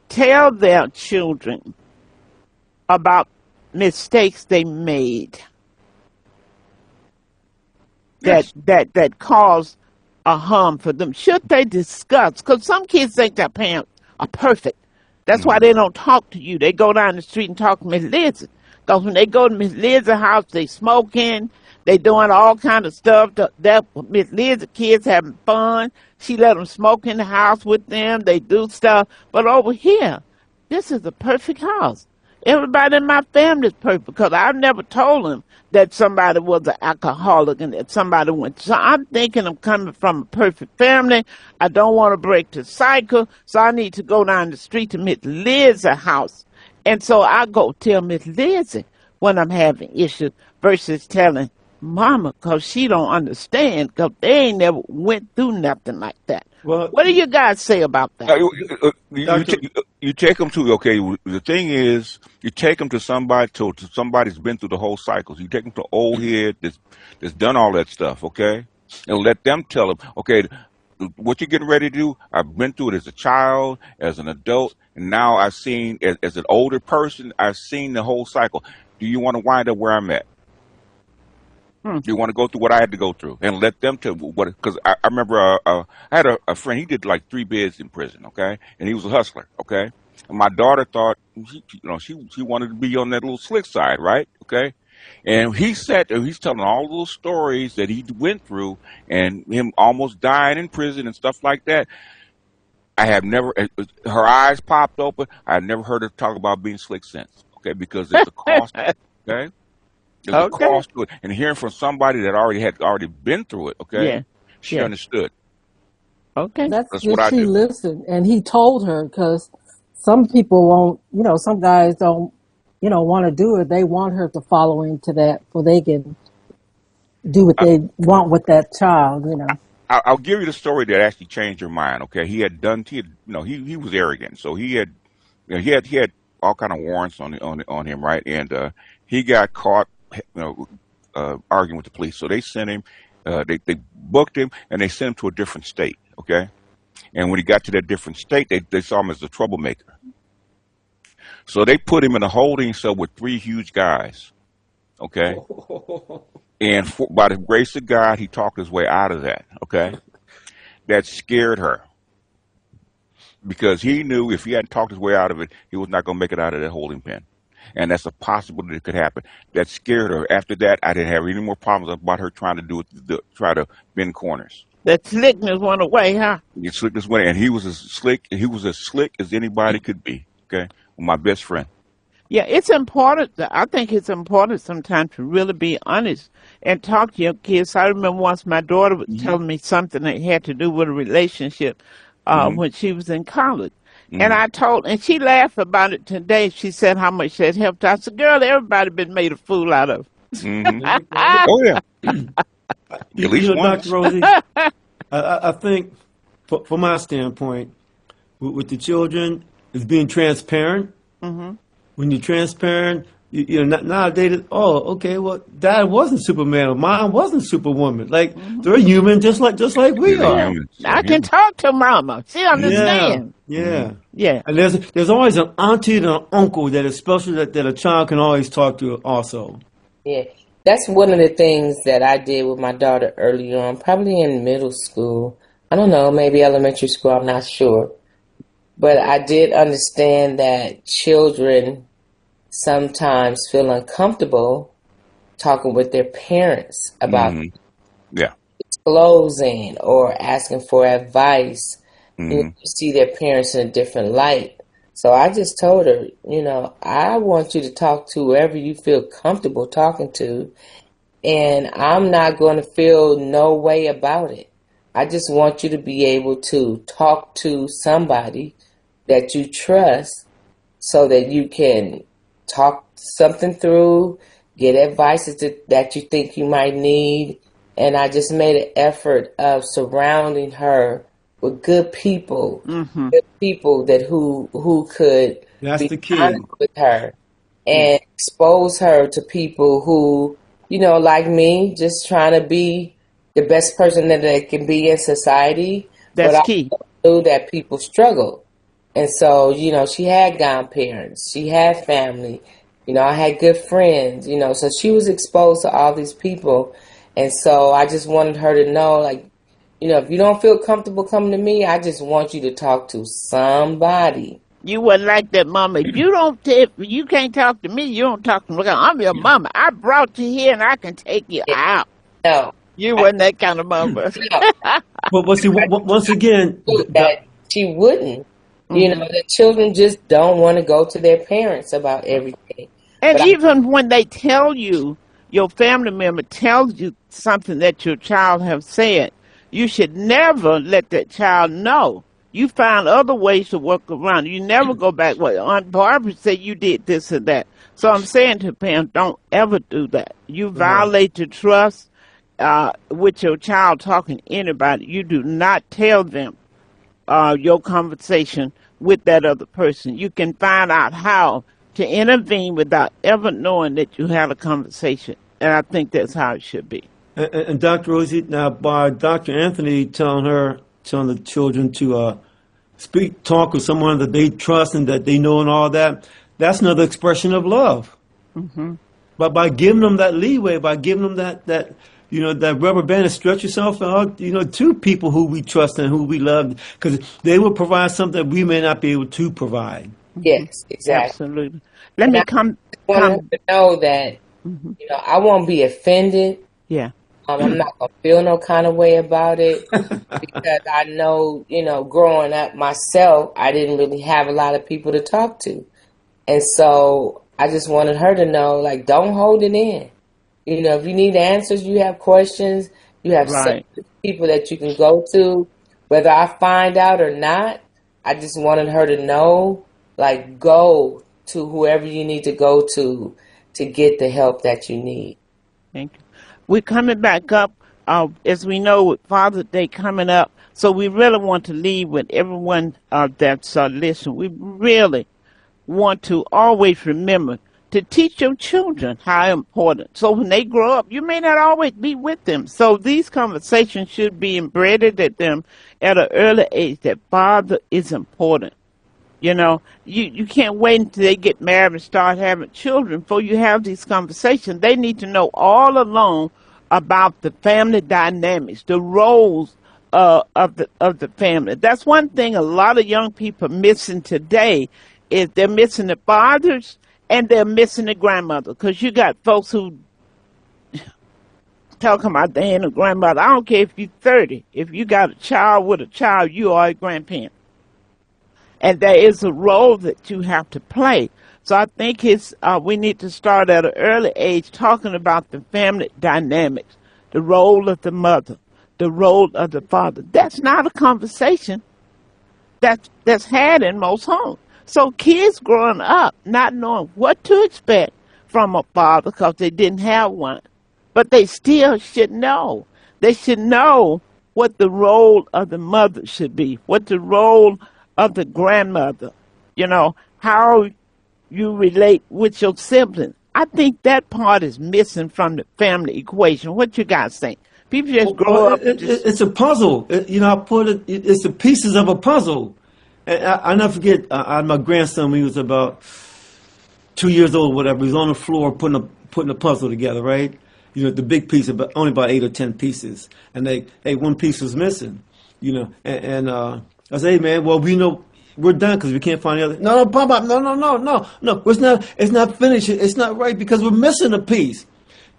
Speaker 3: tell their children about mistakes they made that
Speaker 4: Yes.
Speaker 3: that cause a harm for them? Should they discuss? Because some kids think their parents are perfect. That's why
Speaker 4: Mm-hmm.
Speaker 3: they don't talk to you. They go down the street and talk to Miss Liz. Because when they go to Miss Liz's house, they smoking, they doing all kind of stuff. That Miss Liz's kids having fun. She let them smoke in the house with them. They do stuff. But over here, this is a perfect house. Everybody in my family is perfect because I've never told them that somebody was an alcoholic and that somebody went. So I'm thinking I'm coming from a perfect family. I don't want to break the cycle, so I need to go down the street to Miss Liz's house. And so I go tell Miss Lizzie when I'm having issues versus telling Mama because she don't understand because they ain't never went through nothing like that.
Speaker 1: Well,
Speaker 3: What do you guys say about that?
Speaker 1: Doctor,
Speaker 4: You take them to, okay. The thing is, you take them to to somebody's been through the whole cycle. So you take them to old head that's done all that stuff, okay, and let them tell them, okay, what you're getting ready to do. I've been through it as a child, as an adult, and now I've seen as an older person. I've seen the whole cycle. Do you want to wind up where I'm at? You want to go through what I had to go through and let them tell what, because I remember I had a friend, he did like 3 bids in prison, okay? And he was a hustler, okay? And my daughter thought, she wanted to be on that little slick side, right? Okay? And he sat there, he's telling all those stories that he went through and him almost dying in prison and stuff like that. I have never, her eyes popped open. I've never heard her talk about being slick since, okay? Because there's a cost, okay? There's a
Speaker 3: Okay.
Speaker 4: cost to it. And hearing from somebody that already been through it, okay?
Speaker 3: Yeah.
Speaker 4: She
Speaker 3: Yeah.
Speaker 4: understood.
Speaker 3: Okay.
Speaker 6: That's
Speaker 4: That's what
Speaker 6: good.
Speaker 4: I
Speaker 6: She
Speaker 4: do.
Speaker 6: listened, and he told her because some people won't. Some guys don't. Want to do it. They want her to follow into that, so they can do what
Speaker 4: I,
Speaker 6: they want with that child.
Speaker 4: I'll give you the story that actually changed your mind, okay? He was arrogant. So he had all kind of warrants on him, right? And he got caught, arguing with the police. So they sent him, they booked him, and they sent him to a different state, okay? And when he got to that different state, they saw him as a troublemaker. So they put him in a holding cell with 3 huge guys, okay? And by the grace of God, he talked his way out of that, okay? That scared her because he knew if he hadn't talked his way out of it, he was not going to make it out of that holding pen. And that's a possibility that could happen. That scared her. After that, I didn't have any more problems about her trying to try to bend corners.
Speaker 3: That slickness went away, huh?
Speaker 4: Get slick this way, and he was as slick as anybody could be. Okay, my best friend.
Speaker 3: Yeah, it's important. I think it's important sometimes to really be honest and talk to your kids. I remember once my daughter was telling me something that had to do with a relationship
Speaker 4: Mm-hmm.
Speaker 3: when she was in college. And
Speaker 4: Mm-hmm.
Speaker 3: and she laughed about it today. She said how much that helped. I said, girl, everybody been made a fool out of.
Speaker 4: Mm-hmm.
Speaker 1: There you go.
Speaker 4: Oh yeah,
Speaker 1: You,
Speaker 4: at
Speaker 1: you
Speaker 4: least
Speaker 1: know, Dr.
Speaker 4: once.
Speaker 1: Rosie, I think, from my standpoint, with the children, is being transparent.
Speaker 3: Hmm.
Speaker 1: When you're transparent, nowadays, oh, okay, well, Dad wasn't Superman, or Mom wasn't Superwoman. Like
Speaker 3: Hmm.
Speaker 1: they're human, just like we
Speaker 4: They're
Speaker 3: Yeah,
Speaker 1: are.
Speaker 4: humans. They're
Speaker 3: I can
Speaker 4: humans.
Speaker 3: talk to mama. She
Speaker 4: Mm-hmm.
Speaker 1: Yeah,
Speaker 3: understand.
Speaker 1: yeah.
Speaker 3: Yeah,
Speaker 1: And there's always an auntie and an uncle that is special that a child can always talk to also.
Speaker 5: Yeah, that's one of the things that I did with my daughter early on, probably in middle school. I don't know, maybe elementary school, I'm not sure. But I did understand that children sometimes feel uncomfortable talking with their parents about
Speaker 4: Mm-hmm. Yeah.
Speaker 5: disclosing or asking for advice.
Speaker 4: Mm-hmm.
Speaker 5: You see their parents in a different light. So I just told her, I want you to talk to whoever you feel comfortable talking to, and I'm not going to feel no way about it. I just want you to be able to talk to somebody that you trust so that you can talk something through, get advice that you think you might need. And I just made an effort of surrounding her with
Speaker 3: hmm,
Speaker 5: good people that who could
Speaker 1: That's
Speaker 5: be
Speaker 1: the
Speaker 5: honest
Speaker 1: key.
Speaker 5: with her
Speaker 1: Yeah.
Speaker 5: and expose her to people who, like me, just trying to be the best person that they can be in society. But
Speaker 3: that's
Speaker 5: I
Speaker 3: key.
Speaker 5: knew that people struggle. And so, she had grandparents, she had family, I had good friends, so she was exposed to all these people. And so I just wanted her to know, like, if you don't feel comfortable coming to me, I just want you to talk to somebody.
Speaker 3: You wasn't like that, mama. If you can't talk to me, you don't talk to me. I'm your mama. I brought you here, and I can take you
Speaker 5: Yeah,
Speaker 3: out.
Speaker 5: no,
Speaker 3: You wasn't that kind of mama.
Speaker 5: no,
Speaker 1: But see, once again,
Speaker 5: that she wouldn't.
Speaker 3: Hmm.
Speaker 5: The children just don't want to go to their parents about everything.
Speaker 3: And
Speaker 5: But I,
Speaker 3: even when they tell you, your family member tells you something that your child have said, you should never let that child know. You find other ways to work around. You never go back. Well, Aunt Barbara said you did this and that. So I'm saying to parents, don't ever do that. You
Speaker 1: right.
Speaker 3: violate the trust with your child talking to anybody. You do not tell them your conversation with that other person. You can find out how to intervene without ever knowing that you had a conversation. And I think that's how it should be.
Speaker 1: And Dr. Rosie, now by Dr. Anthony telling the children to talk with someone that they trust and that they know and all that, that's another expression of love.
Speaker 3: Hmm.
Speaker 1: But by giving them that leeway, by giving them that that rubber band and stretch yourself out, to people who we trust and who we love, because they will provide something that we may not be able to provide.
Speaker 5: Yes, exactly.
Speaker 3: Absolutely. Let
Speaker 5: And
Speaker 3: me
Speaker 5: I
Speaker 3: come.
Speaker 5: want her to know that, I won't be offended.
Speaker 3: Yeah.
Speaker 5: I'm not going to feel no kind of way about it because I know, growing up myself, I didn't really have a lot of people to talk to. And so I just wanted her to know, like, don't hold it in. If you need answers, you have questions, you have
Speaker 3: Right.
Speaker 5: several people that you can go to. Whether I find out or not, I just wanted her to know, like, go to whoever you need to go to get the help that you need.
Speaker 3: Thank you. We're coming back up, as we know, with Father's Day coming up. So we really want to leave with everyone that's listening. We really want to always remember to teach your children how important. So when they grow up, you may not always be with them. So these conversations should be embedded at them at an early age that father is important. You can't wait until they get married and start having children before you have these conversations. They need to know all along about the family dynamics, the roles of the family. That's one thing a lot of young people are missing today is they're missing the fathers and they're missing the grandmother. Because you got folks who talking about they ain't a grandmother. I don't care if you're 30. If you got a child with a child, you are a grandparent. And there is a role that you have to play. So I think we need to start at an early age talking about the family dynamics, the role of the mother, the role of the father. That's not a conversation that's had in most homes. So kids growing up not knowing what to expect from a father because they didn't have one, but they still should know. They should know what the role of the mother should be, what the role of the grandmother, how you relate with your siblings. I think that part is missing from the family equation. What you guys think? People just grow up just
Speaker 1: It's a puzzle. I put it's the pieces of a puzzle. And I never forget, I had my grandson when he was about 2 years old, whatever. He was on the floor putting a puzzle together, right? The big piece, but only about 8 or 10 pieces, and one piece was missing. And I said, hey man, well we know we're done because we can't find the other. No, Papa, no, it's not finished. It's not right because we're missing a piece.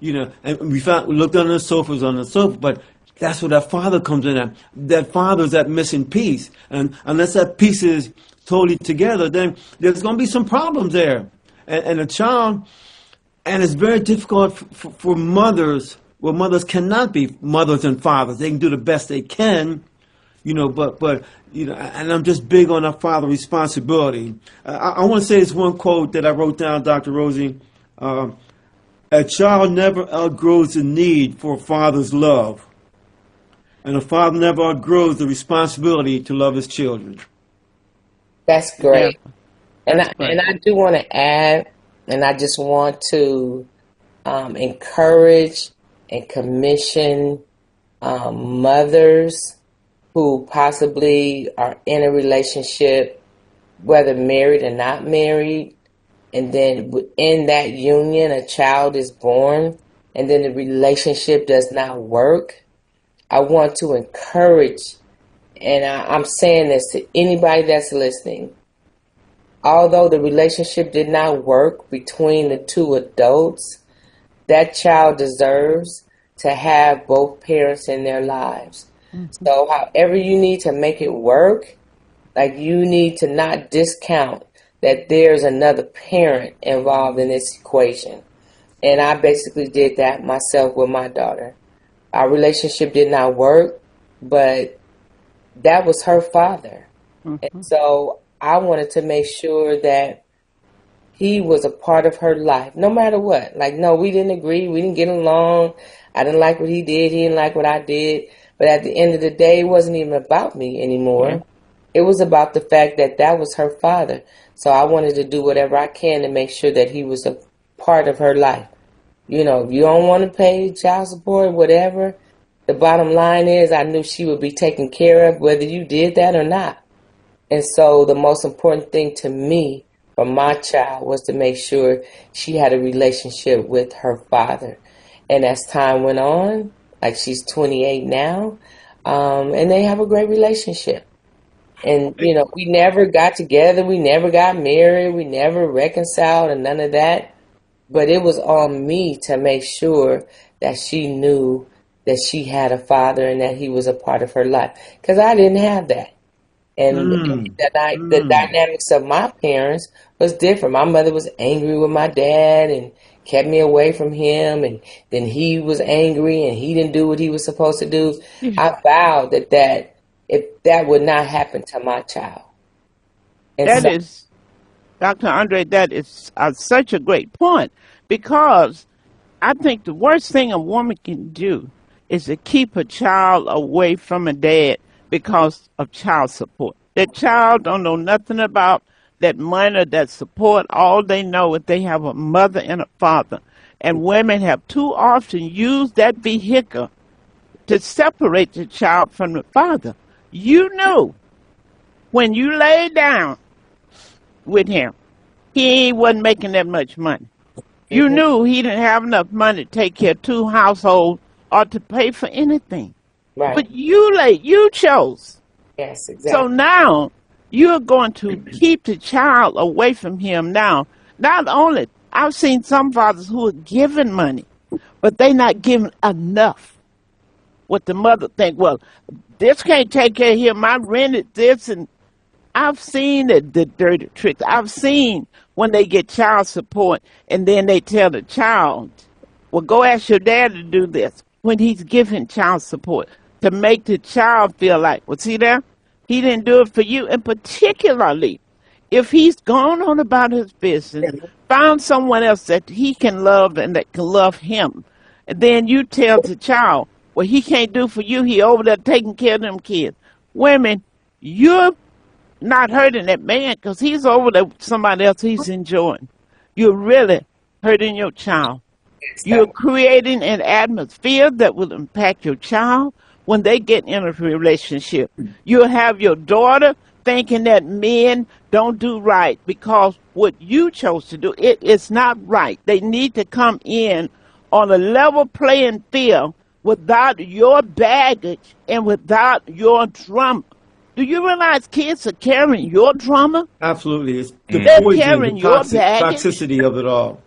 Speaker 1: And we looked under the sofa, it was on the sofa, but that's where that father comes in at. That father's that missing piece. And unless that piece is totally together, then there's going to be some problems there. And a child, and it's very difficult for mothers, well, mothers cannot be mothers and fathers. They can do the best they can, but and I'm just big on our father responsibility. I want to say this one quote that I wrote down, Dr. Rosie. A child never outgrows the need for a father's love. And a father never outgrows the responsibility to love his children.
Speaker 5: That's great.
Speaker 3: Yeah,
Speaker 5: And I do want to add, and I just want to encourage and commission mothers who possibly are in a relationship, whether married or not married, and then in that union a child is born, and then the relationship does not work. I want to encourage, and I'm saying this to anybody that's listening, although the relationship did not work between the two adults, that child deserves to have both parents in their lives. Mm-hmm. So however you need to make it work, like you need to not discount that there's another parent involved in this equation. And I basically did that myself with my daughter. Our relationship did not work, but that was her father. Mm-hmm. And so I wanted to make sure that he was a part of her life, no matter what. Like, no, we didn't agree. We didn't get along. I didn't like what he did. He didn't like what I did. But at the end of the day, it wasn't even about me anymore. Mm-hmm. It was about the fact that that was her father. So I wanted to do whatever I can to make sure that he was a part of her life. If you don't want to pay child support, whatever, the bottom line is I knew she would be taken care of whether you did that or not. And so the most important thing to me for my child was to make sure she had a relationship with her father. And as time went on, like she's 28 now, and they have a great relationship. And, you know, we never got together. We never got married. We never reconciled and none of that. But it was on me to make sure that she knew that she had a father and that he was a part of her life. Because I didn't have that. And the dynamics of my parents was different. My mother was angry with my dad and kept me away from him. And then he was angry and he didn't do what he was supposed to do. I vowed that if that would not happen to my child. And
Speaker 3: That
Speaker 5: so,
Speaker 3: is, Dr. Andre, that is such a great point, because I think the worst thing a woman can do is to keep a child away from a dad because of child support. That child don't know nothing about that money or that support. All they know is they have a mother and a father. And women have too often used that vehicle to separate the child from the father. You knew when you lay down with him, he wasn't making that much money. You knew he didn't have enough money to take care of two households or to pay for anything.
Speaker 5: right.
Speaker 3: But you chose.
Speaker 5: Yes,
Speaker 3: So
Speaker 5: exactly.
Speaker 3: now you're going to keep the child away from him now. Not only, I've seen some fathers who are giving money, but they not giving enough. What the mother think, well, this can't take care of him. I rented this, and I've seen the dirty tricks. I've seen when they get child support and then they tell the child, well, go ask your dad to do this when he's giving child support to make the child feel like, well, see there? He didn't do it for you. And particularly if he's gone on about his business, found someone else that he can love and that can love him, and then you tell the child, well, he can't do for you. He over there taking care of them kids. Women, you're not hurting that man because he's over there with somebody else he's enjoying. You're really hurting your child. You're creating an atmosphere that will impact your child when they get in a relationship. You'll have your daughter thinking that men don't do right because what you chose to do, it is not right. They need to come in on a level playing field without your baggage and without your drama. Do you realize kids are carrying your drama?
Speaker 1: Absolutely. It's the
Speaker 3: They're
Speaker 1: poison, the
Speaker 3: carrying your baggage.
Speaker 1: toxicity of it all.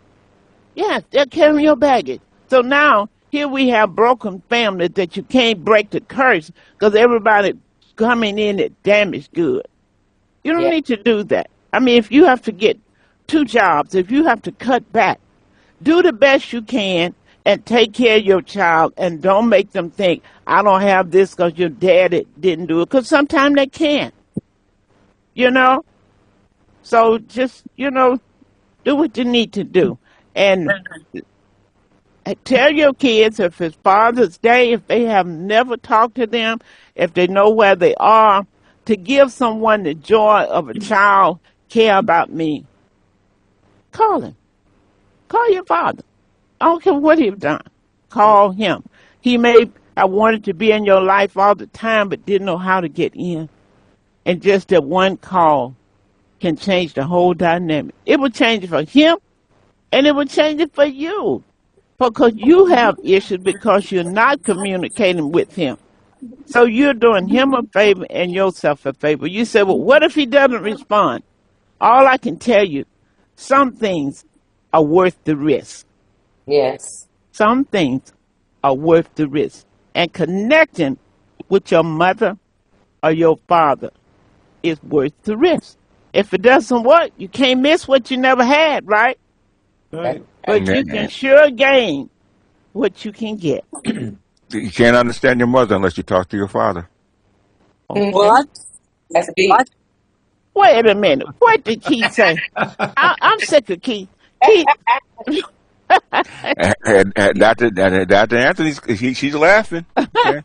Speaker 3: Yeah, they're carrying your baggage. So now here we have broken families that you can't break the curse because everybody coming in at damaged good. You don't
Speaker 5: Yeah.
Speaker 3: need to do that. I mean, if you have to get two jobs, if you have to cut back, do the best you can and take care of your child and don't make them think, I don't have this because your daddy didn't do it. Because sometimes they can't, you know? So just, do what you need to do. And tell your kids if it's Father's Day, if they have never talked to them, if they know where they are, to give someone the joy of a child care about me. Call him. Call your father. I don't care what he's done. Call him. He may have wanted to be in your life all the time, but didn't know how to get in. And just that one call can change the whole dynamic. It will change it for him, and it will change it for you. Because you have issues because you're not communicating with him. So you're doing him a favor and yourself a favor. You say, well, what if he doesn't respond? All I can tell you, some things are worth the risk.
Speaker 5: Yes.
Speaker 3: Some things are worth the risk. And connecting with your mother or your father is worth the risk. If it doesn't work, you can't miss what you never had, right?
Speaker 1: Right.
Speaker 3: But you can sure gain what you can get.
Speaker 4: You can't understand your mother unless you talk to your father.
Speaker 6: Well,
Speaker 5: That's big.
Speaker 3: Wait a minute. What did Keith say? I'm sick of Keith. Keith.
Speaker 4: And Dr. Anthony's, she's laughing. Okay.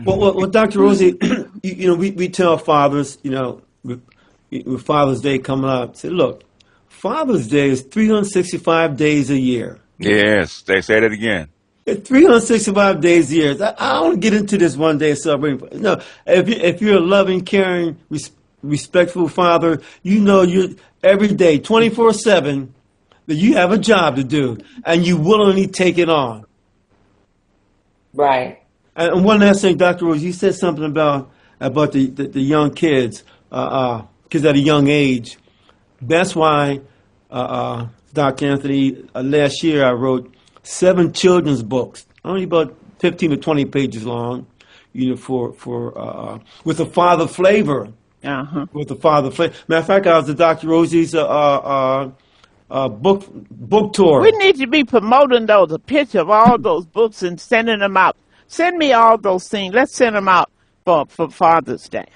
Speaker 1: Well, Dr. Rosie, we tell fathers, with Father's Day coming up, say, look, Father's Day is 365 days a year.
Speaker 4: Yes, they say that again.
Speaker 1: It's 365 days a year. I don't get into this one day celebrating. No, if you're a loving, caring, respectful father, you know you every day, 24/7, that you have a job to do, and you willingly take it on.
Speaker 5: Right.
Speaker 1: And one last thing, Dr. Rose, you said something about the young kids, kids at a young age. That's why, Dr. Anthony, last year I wrote 7 children's books, only about 15 to 20 pages long, with a father flavor.
Speaker 3: Uh-huh.
Speaker 1: With the father flavor. Matter of fact, I was at Dr. Rosie's book
Speaker 3: We
Speaker 1: tour.
Speaker 3: need to be promoting those, a picture of all those books and sending them out. Send me all those things. Let's send them out for Father's Day.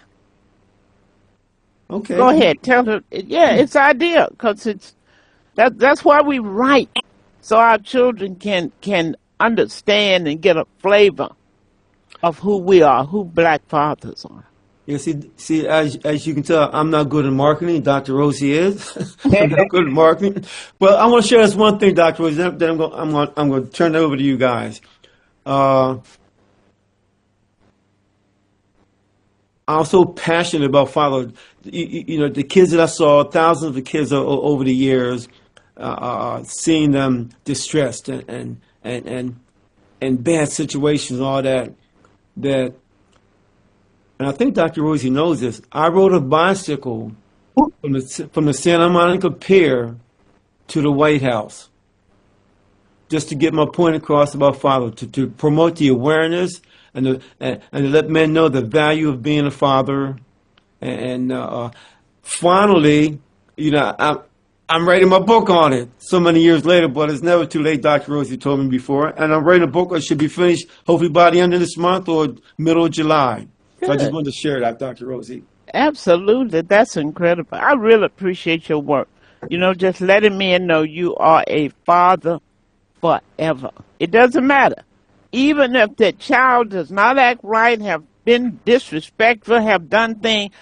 Speaker 1: Okay.
Speaker 3: Go ahead, tell her. Yeah, it's ideal because that's why we write, so our children can understand and get a flavor of who we are, who Black fathers are.
Speaker 1: Yeah, see, as you can tell, I'm not good at marketing. Dr. Rosie is. I'm not good at marketing. But I want to share this one thing, Dr. Rosie. Then I'm going to turn it over to you guys. I'm so passionate about fatherhood. The kids that I saw, thousands of kids over the years, seeing them distressed and bad situations, and all that. And I think Dr. Rosie knows this. I rode a bicycle from the Santa Monica Pier to the White House just to get my point across about fatherhood, to promote the awareness and to let men know the value of being a father. And finally, I'm writing my book on it so many years later, but it's never too late, Dr. Rosie told me before. And I'm writing a book that should be finished hopefully by the end of this month or middle of July. So I just
Speaker 3: Good.
Speaker 1: wanted to share that, Dr. Rosie.
Speaker 3: Absolutely. That's incredible. I really appreciate your work. Just letting me know you are a father forever. It doesn't matter. Even if that child does not act right, have been disrespectful, have done things,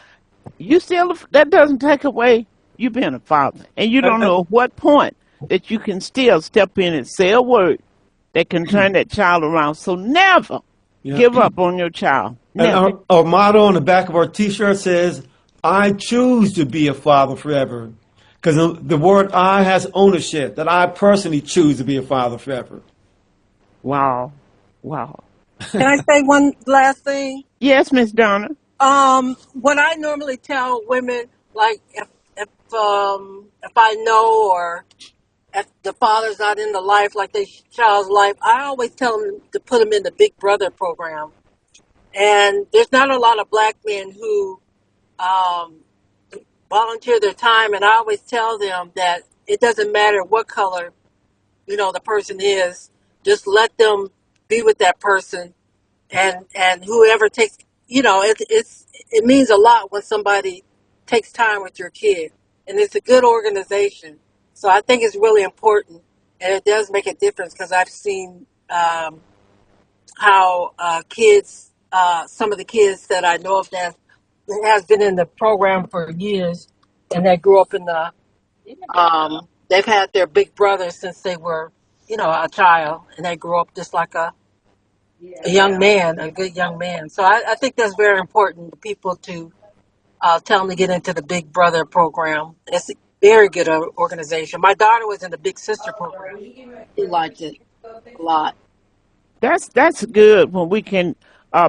Speaker 3: that doesn't take away you being a father. And you don't
Speaker 1: And,
Speaker 3: know what point that you can still step in and say a word that can turn that child around. So never
Speaker 1: yeah.
Speaker 3: give up on your child.
Speaker 1: And
Speaker 3: Never.
Speaker 1: our motto on the back of our T-shirt says, I choose to be a father forever. Because the word I has ownership, that I personally choose to be a father forever.
Speaker 3: Wow. Wow.
Speaker 6: Can I say one last thing?
Speaker 3: Yes, Miss Donna.
Speaker 6: What I normally tell women, like if I know or if the father's not in the life, like their child's life, I always tell them to put them in the Big Brother program. And there's not a lot of Black men who um, volunteer their time, and I always tell them that it doesn't matter what color the person is, just let them be with that person, and whoever takes it means a lot when somebody takes time with your kid, and it's a good organization. So I think it's really important, and it does make a difference because I've seen how kids, some of the kids that I know of that has been in the program for years, and they grew up in they've had their big brother since they were, a child, and they grew up just like a young man, a good young man. So I think that's very important for people to tell them to get into the Big Brother program. It's a very good organization. My daughter was in the Big Sister program. She liked it a lot.
Speaker 3: That's good when we can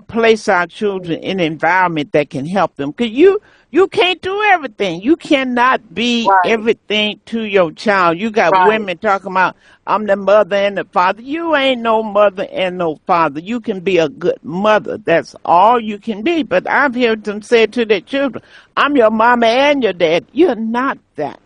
Speaker 3: place our children in an environment that can help them. Cause you can't do everything. You cannot be
Speaker 6: Right,
Speaker 3: everything to your child. You got
Speaker 6: right.
Speaker 3: women talking about I'm the mother and the father. You ain't no mother and no father. You can be a good mother. That's all you can be. But I've heard them say to their children, I'm your mama and your dad. You're not that.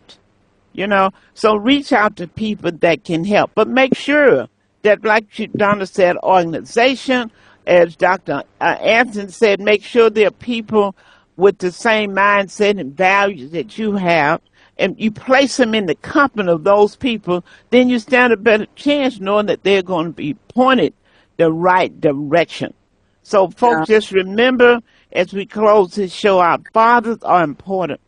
Speaker 3: So reach out to people that can help, but make sure that, like Donna said, organization, as Dr. Anthony said, make sure there are people with the same mindset and values that you have, and you place them in the company of those people, then you stand a better chance knowing that they're going to be pointed the right direction. So,
Speaker 6: Yeah.
Speaker 3: folks, just remember as we close this show, our fathers are important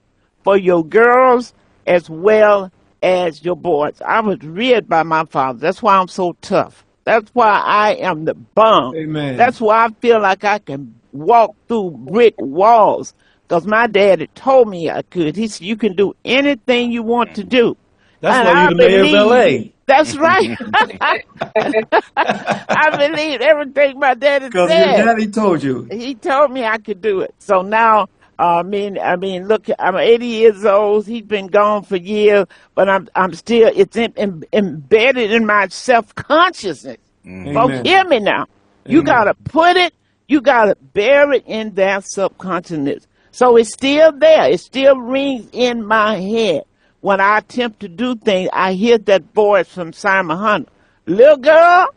Speaker 3: for your girls as well as your boys. I was reared by my father. That's why I'm so tough. That's why I am the bum.
Speaker 1: Amen.
Speaker 3: That's why I feel like I can walk through brick walls Because my daddy told me I could. He said, you can do anything you want to do.
Speaker 1: That's
Speaker 3: And
Speaker 1: why
Speaker 3: I
Speaker 1: you're the mayor of
Speaker 3: believe,
Speaker 1: LA.
Speaker 3: that's right. I believe everything my daddy
Speaker 1: Because your
Speaker 3: said.
Speaker 1: daddy told you.
Speaker 3: He told me I could do it. So now, look, I'm 80 years old. He's been gone for years, but I'm still. It's embedded in my self consciousness. Folks,
Speaker 1: Amen.
Speaker 3: hear me now. You
Speaker 1: Amen.
Speaker 3: gotta put it. You gotta bury it in their subconsciousness. So it's still there. It still rings in my head. When I attempt to do things, I hear that voice from Simon Hunter. Little girl,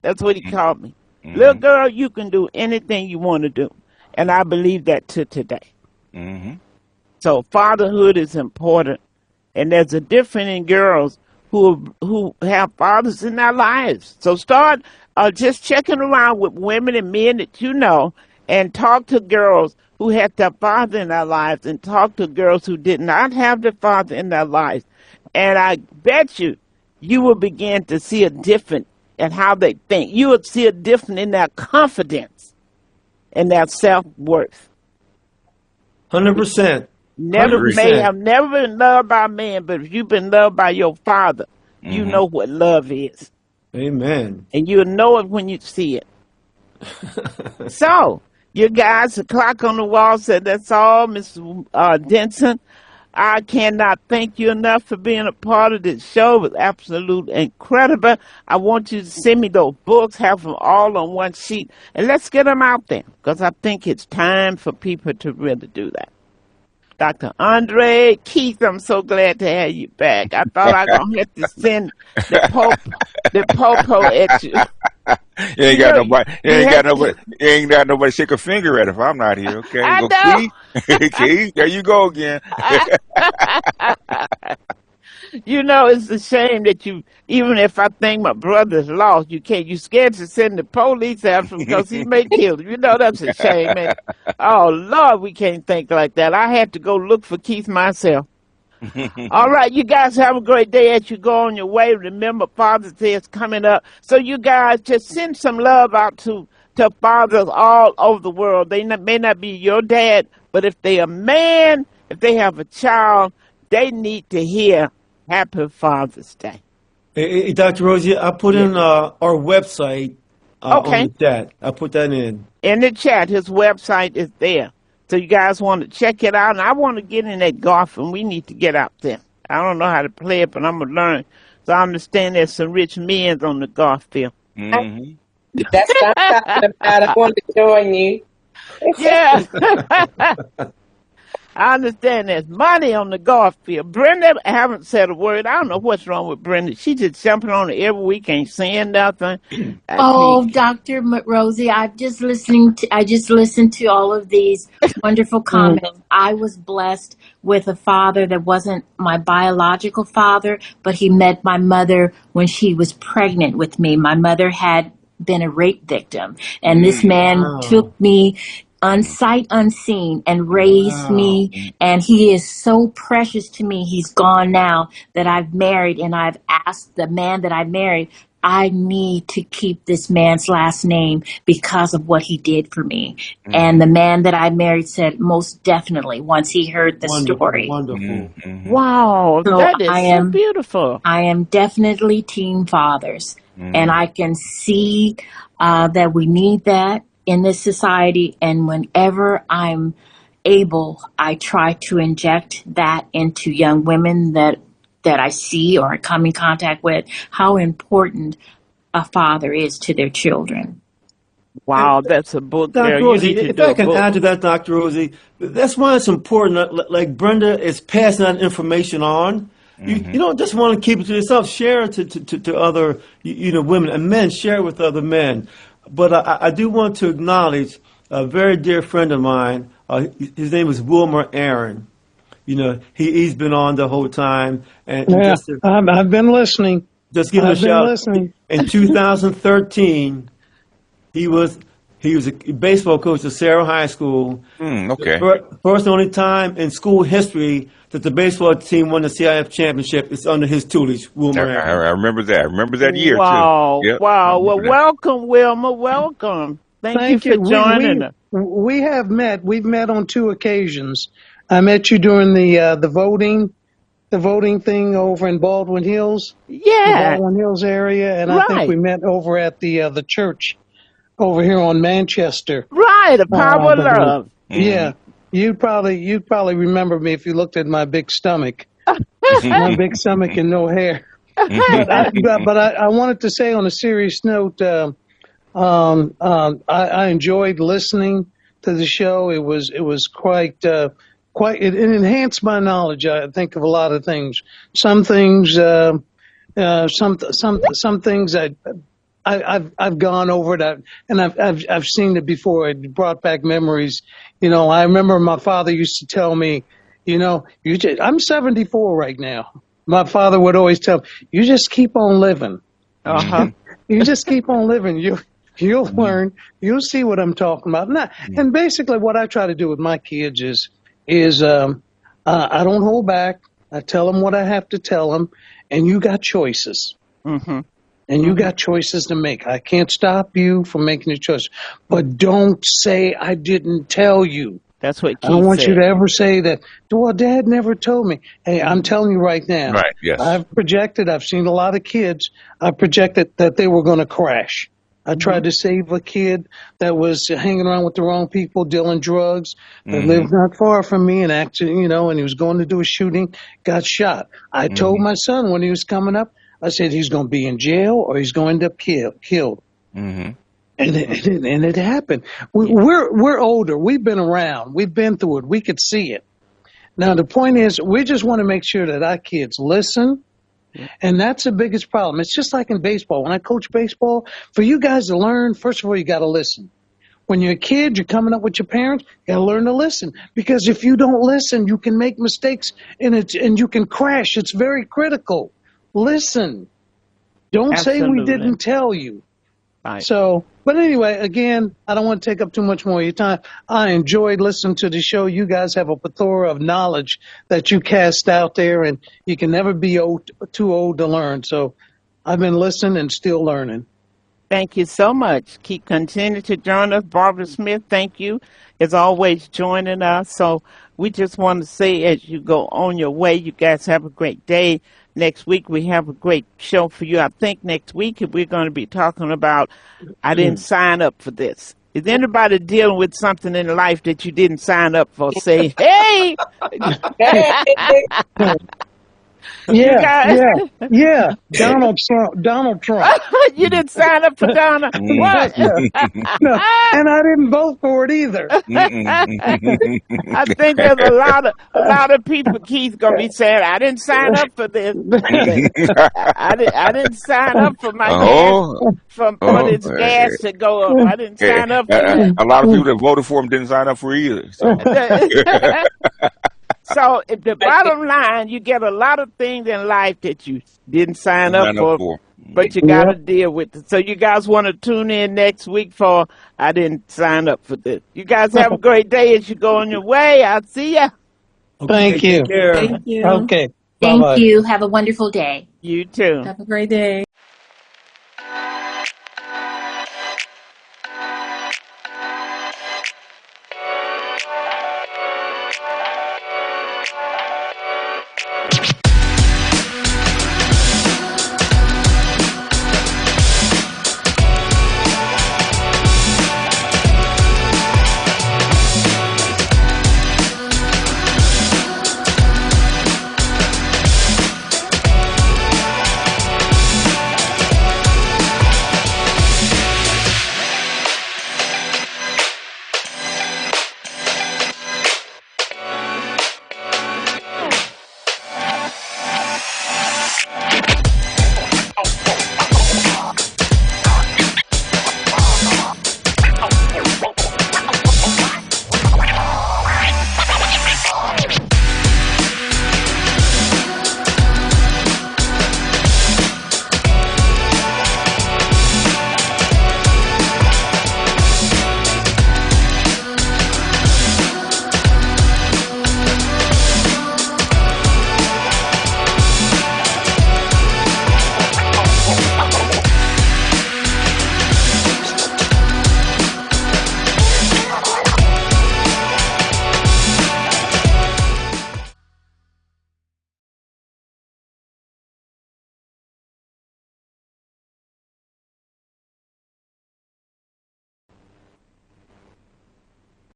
Speaker 3: that's what he called me. Little girl, you can do anything you want to do. And I believe that to today. So fatherhood is important. And there's a difference in girls who have fathers in their lives. So start just checking around with women and men that you know and talk to girls who had their father in their lives and talk to girls who did not have their father in their lives. And I bet you will begin to see a difference in how they think. You will see a difference in their confidence and their self-worth.
Speaker 1: 100%.
Speaker 3: Never may
Speaker 1: 100%.
Speaker 3: have never been loved by a man, but if you've been loved by your father, you know what love is.
Speaker 1: Amen.
Speaker 3: And you'll know it when you see it. So, you guys, the clock on the wall said that's all, Mr. Denson. I cannot thank you enough for being a part of this show. It was absolutely incredible. I want you to send me those books, have them all on one sheet, and let's get them out there because I think it's time for people to really do that. Dr. Andre, Keith, I'm so glad to have you back. I thought I was going to have to send the popo at you.
Speaker 4: You ain't got nobody. You ain't got nobody shake a finger at if I'm not here. Okay,
Speaker 3: I
Speaker 4: go
Speaker 3: know.
Speaker 4: Keith. Keith, there you go again.
Speaker 3: You know, it's a shame that even if I think my brother's lost, you scared to send the police after him because he may kill him. You know, that's a shame, man. Oh, Lord, we can't think like that. I had to go look for Keith myself. All right, you guys have a great day as you go on your way. Remember, Father's Day is coming up. So you guys just send some love out to fathers all over the world. They may not be your dad, but if they a man, if they have a child, they need to hear Happy Father's Day.
Speaker 1: Hey, Dr. Rosie, I put in our website on
Speaker 3: Okay.
Speaker 1: the chat. I put that in.
Speaker 3: In the chat, his website is there. So you guys want to check it out. And I want to get in that golf, and we need to get out there. I don't know how to play it, but I'm going to learn. So I understand there's some rich men on the golf field.
Speaker 5: That's what I'm talking about. I wanted to join you.
Speaker 3: Yeah. I understand there's money on the golf field. Brenda haven't said a word. I don't know what's wrong with Brenda. She just jumping on it every week, ain't saying nothing.
Speaker 7: Oh, Dr. Rosie, I just listened to all of these wonderful comments. I was blessed with a father that wasn't my biological father, but he met my mother when she was pregnant with me. My mother had been a rape victim, and this man took me unsight unseen and raised me, and he is so precious to me. He's gone now that I've married, and I've asked the man that I married, I need to keep this man's last name because of what he did for me. And the man that I married said most definitely once he heard the story.
Speaker 1: Wonderful.
Speaker 3: Wow,
Speaker 7: So
Speaker 3: that is so beautiful.
Speaker 7: I am definitely team fathers, and I can see that we need that in this society, and whenever I'm able, I try to inject that into young women that I see or come in contact with, how important a father is to their children.
Speaker 3: Wow, that's a book,
Speaker 1: Dr.
Speaker 3: girl.
Speaker 1: Rosie,
Speaker 3: You need to
Speaker 1: if
Speaker 3: do
Speaker 1: I
Speaker 3: a
Speaker 1: can
Speaker 3: book.
Speaker 1: add to that, Dr. Rosie, that's why it's important. Like Brenda is passing that information on. You don't just want to keep it to yourself. Share it to other women and men. Share it with other men. But I do want to acknowledge a very dear friend of mine. His name is Wilmer Aaron. He's been on the whole time. And
Speaker 8: Yeah, I've been listening.
Speaker 1: Just give him a
Speaker 8: I've been
Speaker 1: shout.
Speaker 8: listening.
Speaker 1: In 2013, he was a baseball coach at Sarah High School.
Speaker 4: Okay.
Speaker 1: First and only time in school history that the baseball team won the CIF championship is under his tutelage, Wilmer Aaron.
Speaker 4: I remember that. I remember that year
Speaker 3: Wow,
Speaker 4: too. Yep,
Speaker 3: wow. Well,
Speaker 4: that.
Speaker 3: welcome, Wilma. Welcome. Thank you for joining us.
Speaker 8: we have met. We've met on 2 occasions. I met you during the voting thing over in Baldwin Hills, the
Speaker 3: Yeah,
Speaker 8: Baldwin Hills area, and I think we
Speaker 3: right,
Speaker 8: met over at the church over here on Manchester.
Speaker 3: right. The power
Speaker 8: I
Speaker 3: of
Speaker 8: believe.
Speaker 3: love.
Speaker 8: Yeah, you'd probably remember me if you looked at my big stomach, my big stomach and no hair. But I wanted to say on a serious note, I enjoyed listening to the show. It was it enhanced my knowledge. I think of a lot of things. Some things, some things I've gone over it, and I've seen it before. It brought back memories. I remember my father used to tell me, I'm 74 right now. My father would always tell me, you just keep on living.
Speaker 3: Uh-huh.
Speaker 8: You just keep on living. You'll learn. You'll see what I'm talking about. And basically, what I try to do with my kids is I don't hold back. I tell them what I have to tell them, and you got choices.
Speaker 3: Mm-hmm.
Speaker 8: And you got choices to make. I can't stop you from making a choice, but don't say I didn't tell you.
Speaker 3: That's what
Speaker 8: I don't
Speaker 3: Keith
Speaker 8: want you
Speaker 3: said.
Speaker 8: to ever say that, well, Dad never told me. Hey, I'm telling you right now.
Speaker 4: Right. Yes.
Speaker 8: I've seen a lot of kids. I projected that they were going to crash. I tried to save a kid that was hanging around with the wrong people, dealing drugs, that lived not far from me, and actually, and he was going to do a shooting, got shot. I told my son when he was coming up, I said he's going to be in jail or he's going to end up killed.
Speaker 4: Mm-hmm.
Speaker 8: And it happened. We're older. We've been around. We've been through it. We could see it. Now the point is, we just want to make sure that our kids listen, and that's the biggest problem. It's just like in baseball. When I coach baseball, for you guys to learn, first of all, you got to listen. When you're a kid, you're coming up with your parents, you got to learn to listen. Because if you don't listen, you can make mistakes and you can crash. It's very critical. Listen. Don't say we
Speaker 3: Absolutely.
Speaker 8: didn't tell you.
Speaker 3: Right.
Speaker 8: So, but anyway, again, I don't want to take up too much more of your time. I enjoyed listening to the show. You guys have a plethora of knowledge that you cast out there, and you can never be too old to learn. So I've been listening and still learning.
Speaker 3: Thank you so much. Keep continuing to join us. Barbara Smith, thank you as always joining us. So we just want to say as you go on your way, you guys have a great day. Next week we have a great show for you. I think next week we're going to be talking about I didn't sign up for this. Is anybody dealing with something in life that you didn't sign up for? Say, hey!
Speaker 8: Yeah. Donald Trump.
Speaker 3: You didn't sign up for Donna. What?
Speaker 8: No, and I didn't vote for it either.
Speaker 3: I think there's a lot of people. Keith's gonna be saying, "I didn't sign up for this. I didn't sign up for my gas for this gas to go up. I didn't sign up for that."
Speaker 4: A lot of people that voted for him didn't sign up for either. So.
Speaker 3: So, if the bottom line, you get a lot of things in life that you didn't sign up for, but you got to deal with it. So, you guys want to tune in next week for I didn't sign up for this. You guys have a great day as you go on your way. I'll see ya.
Speaker 1: Okay,
Speaker 8: Thank you.
Speaker 1: Take care.
Speaker 7: Thank you.
Speaker 8: Okay.
Speaker 7: Thank
Speaker 8: Bye-bye.
Speaker 7: you. Have a wonderful day.
Speaker 3: You too.
Speaker 6: Have a great day.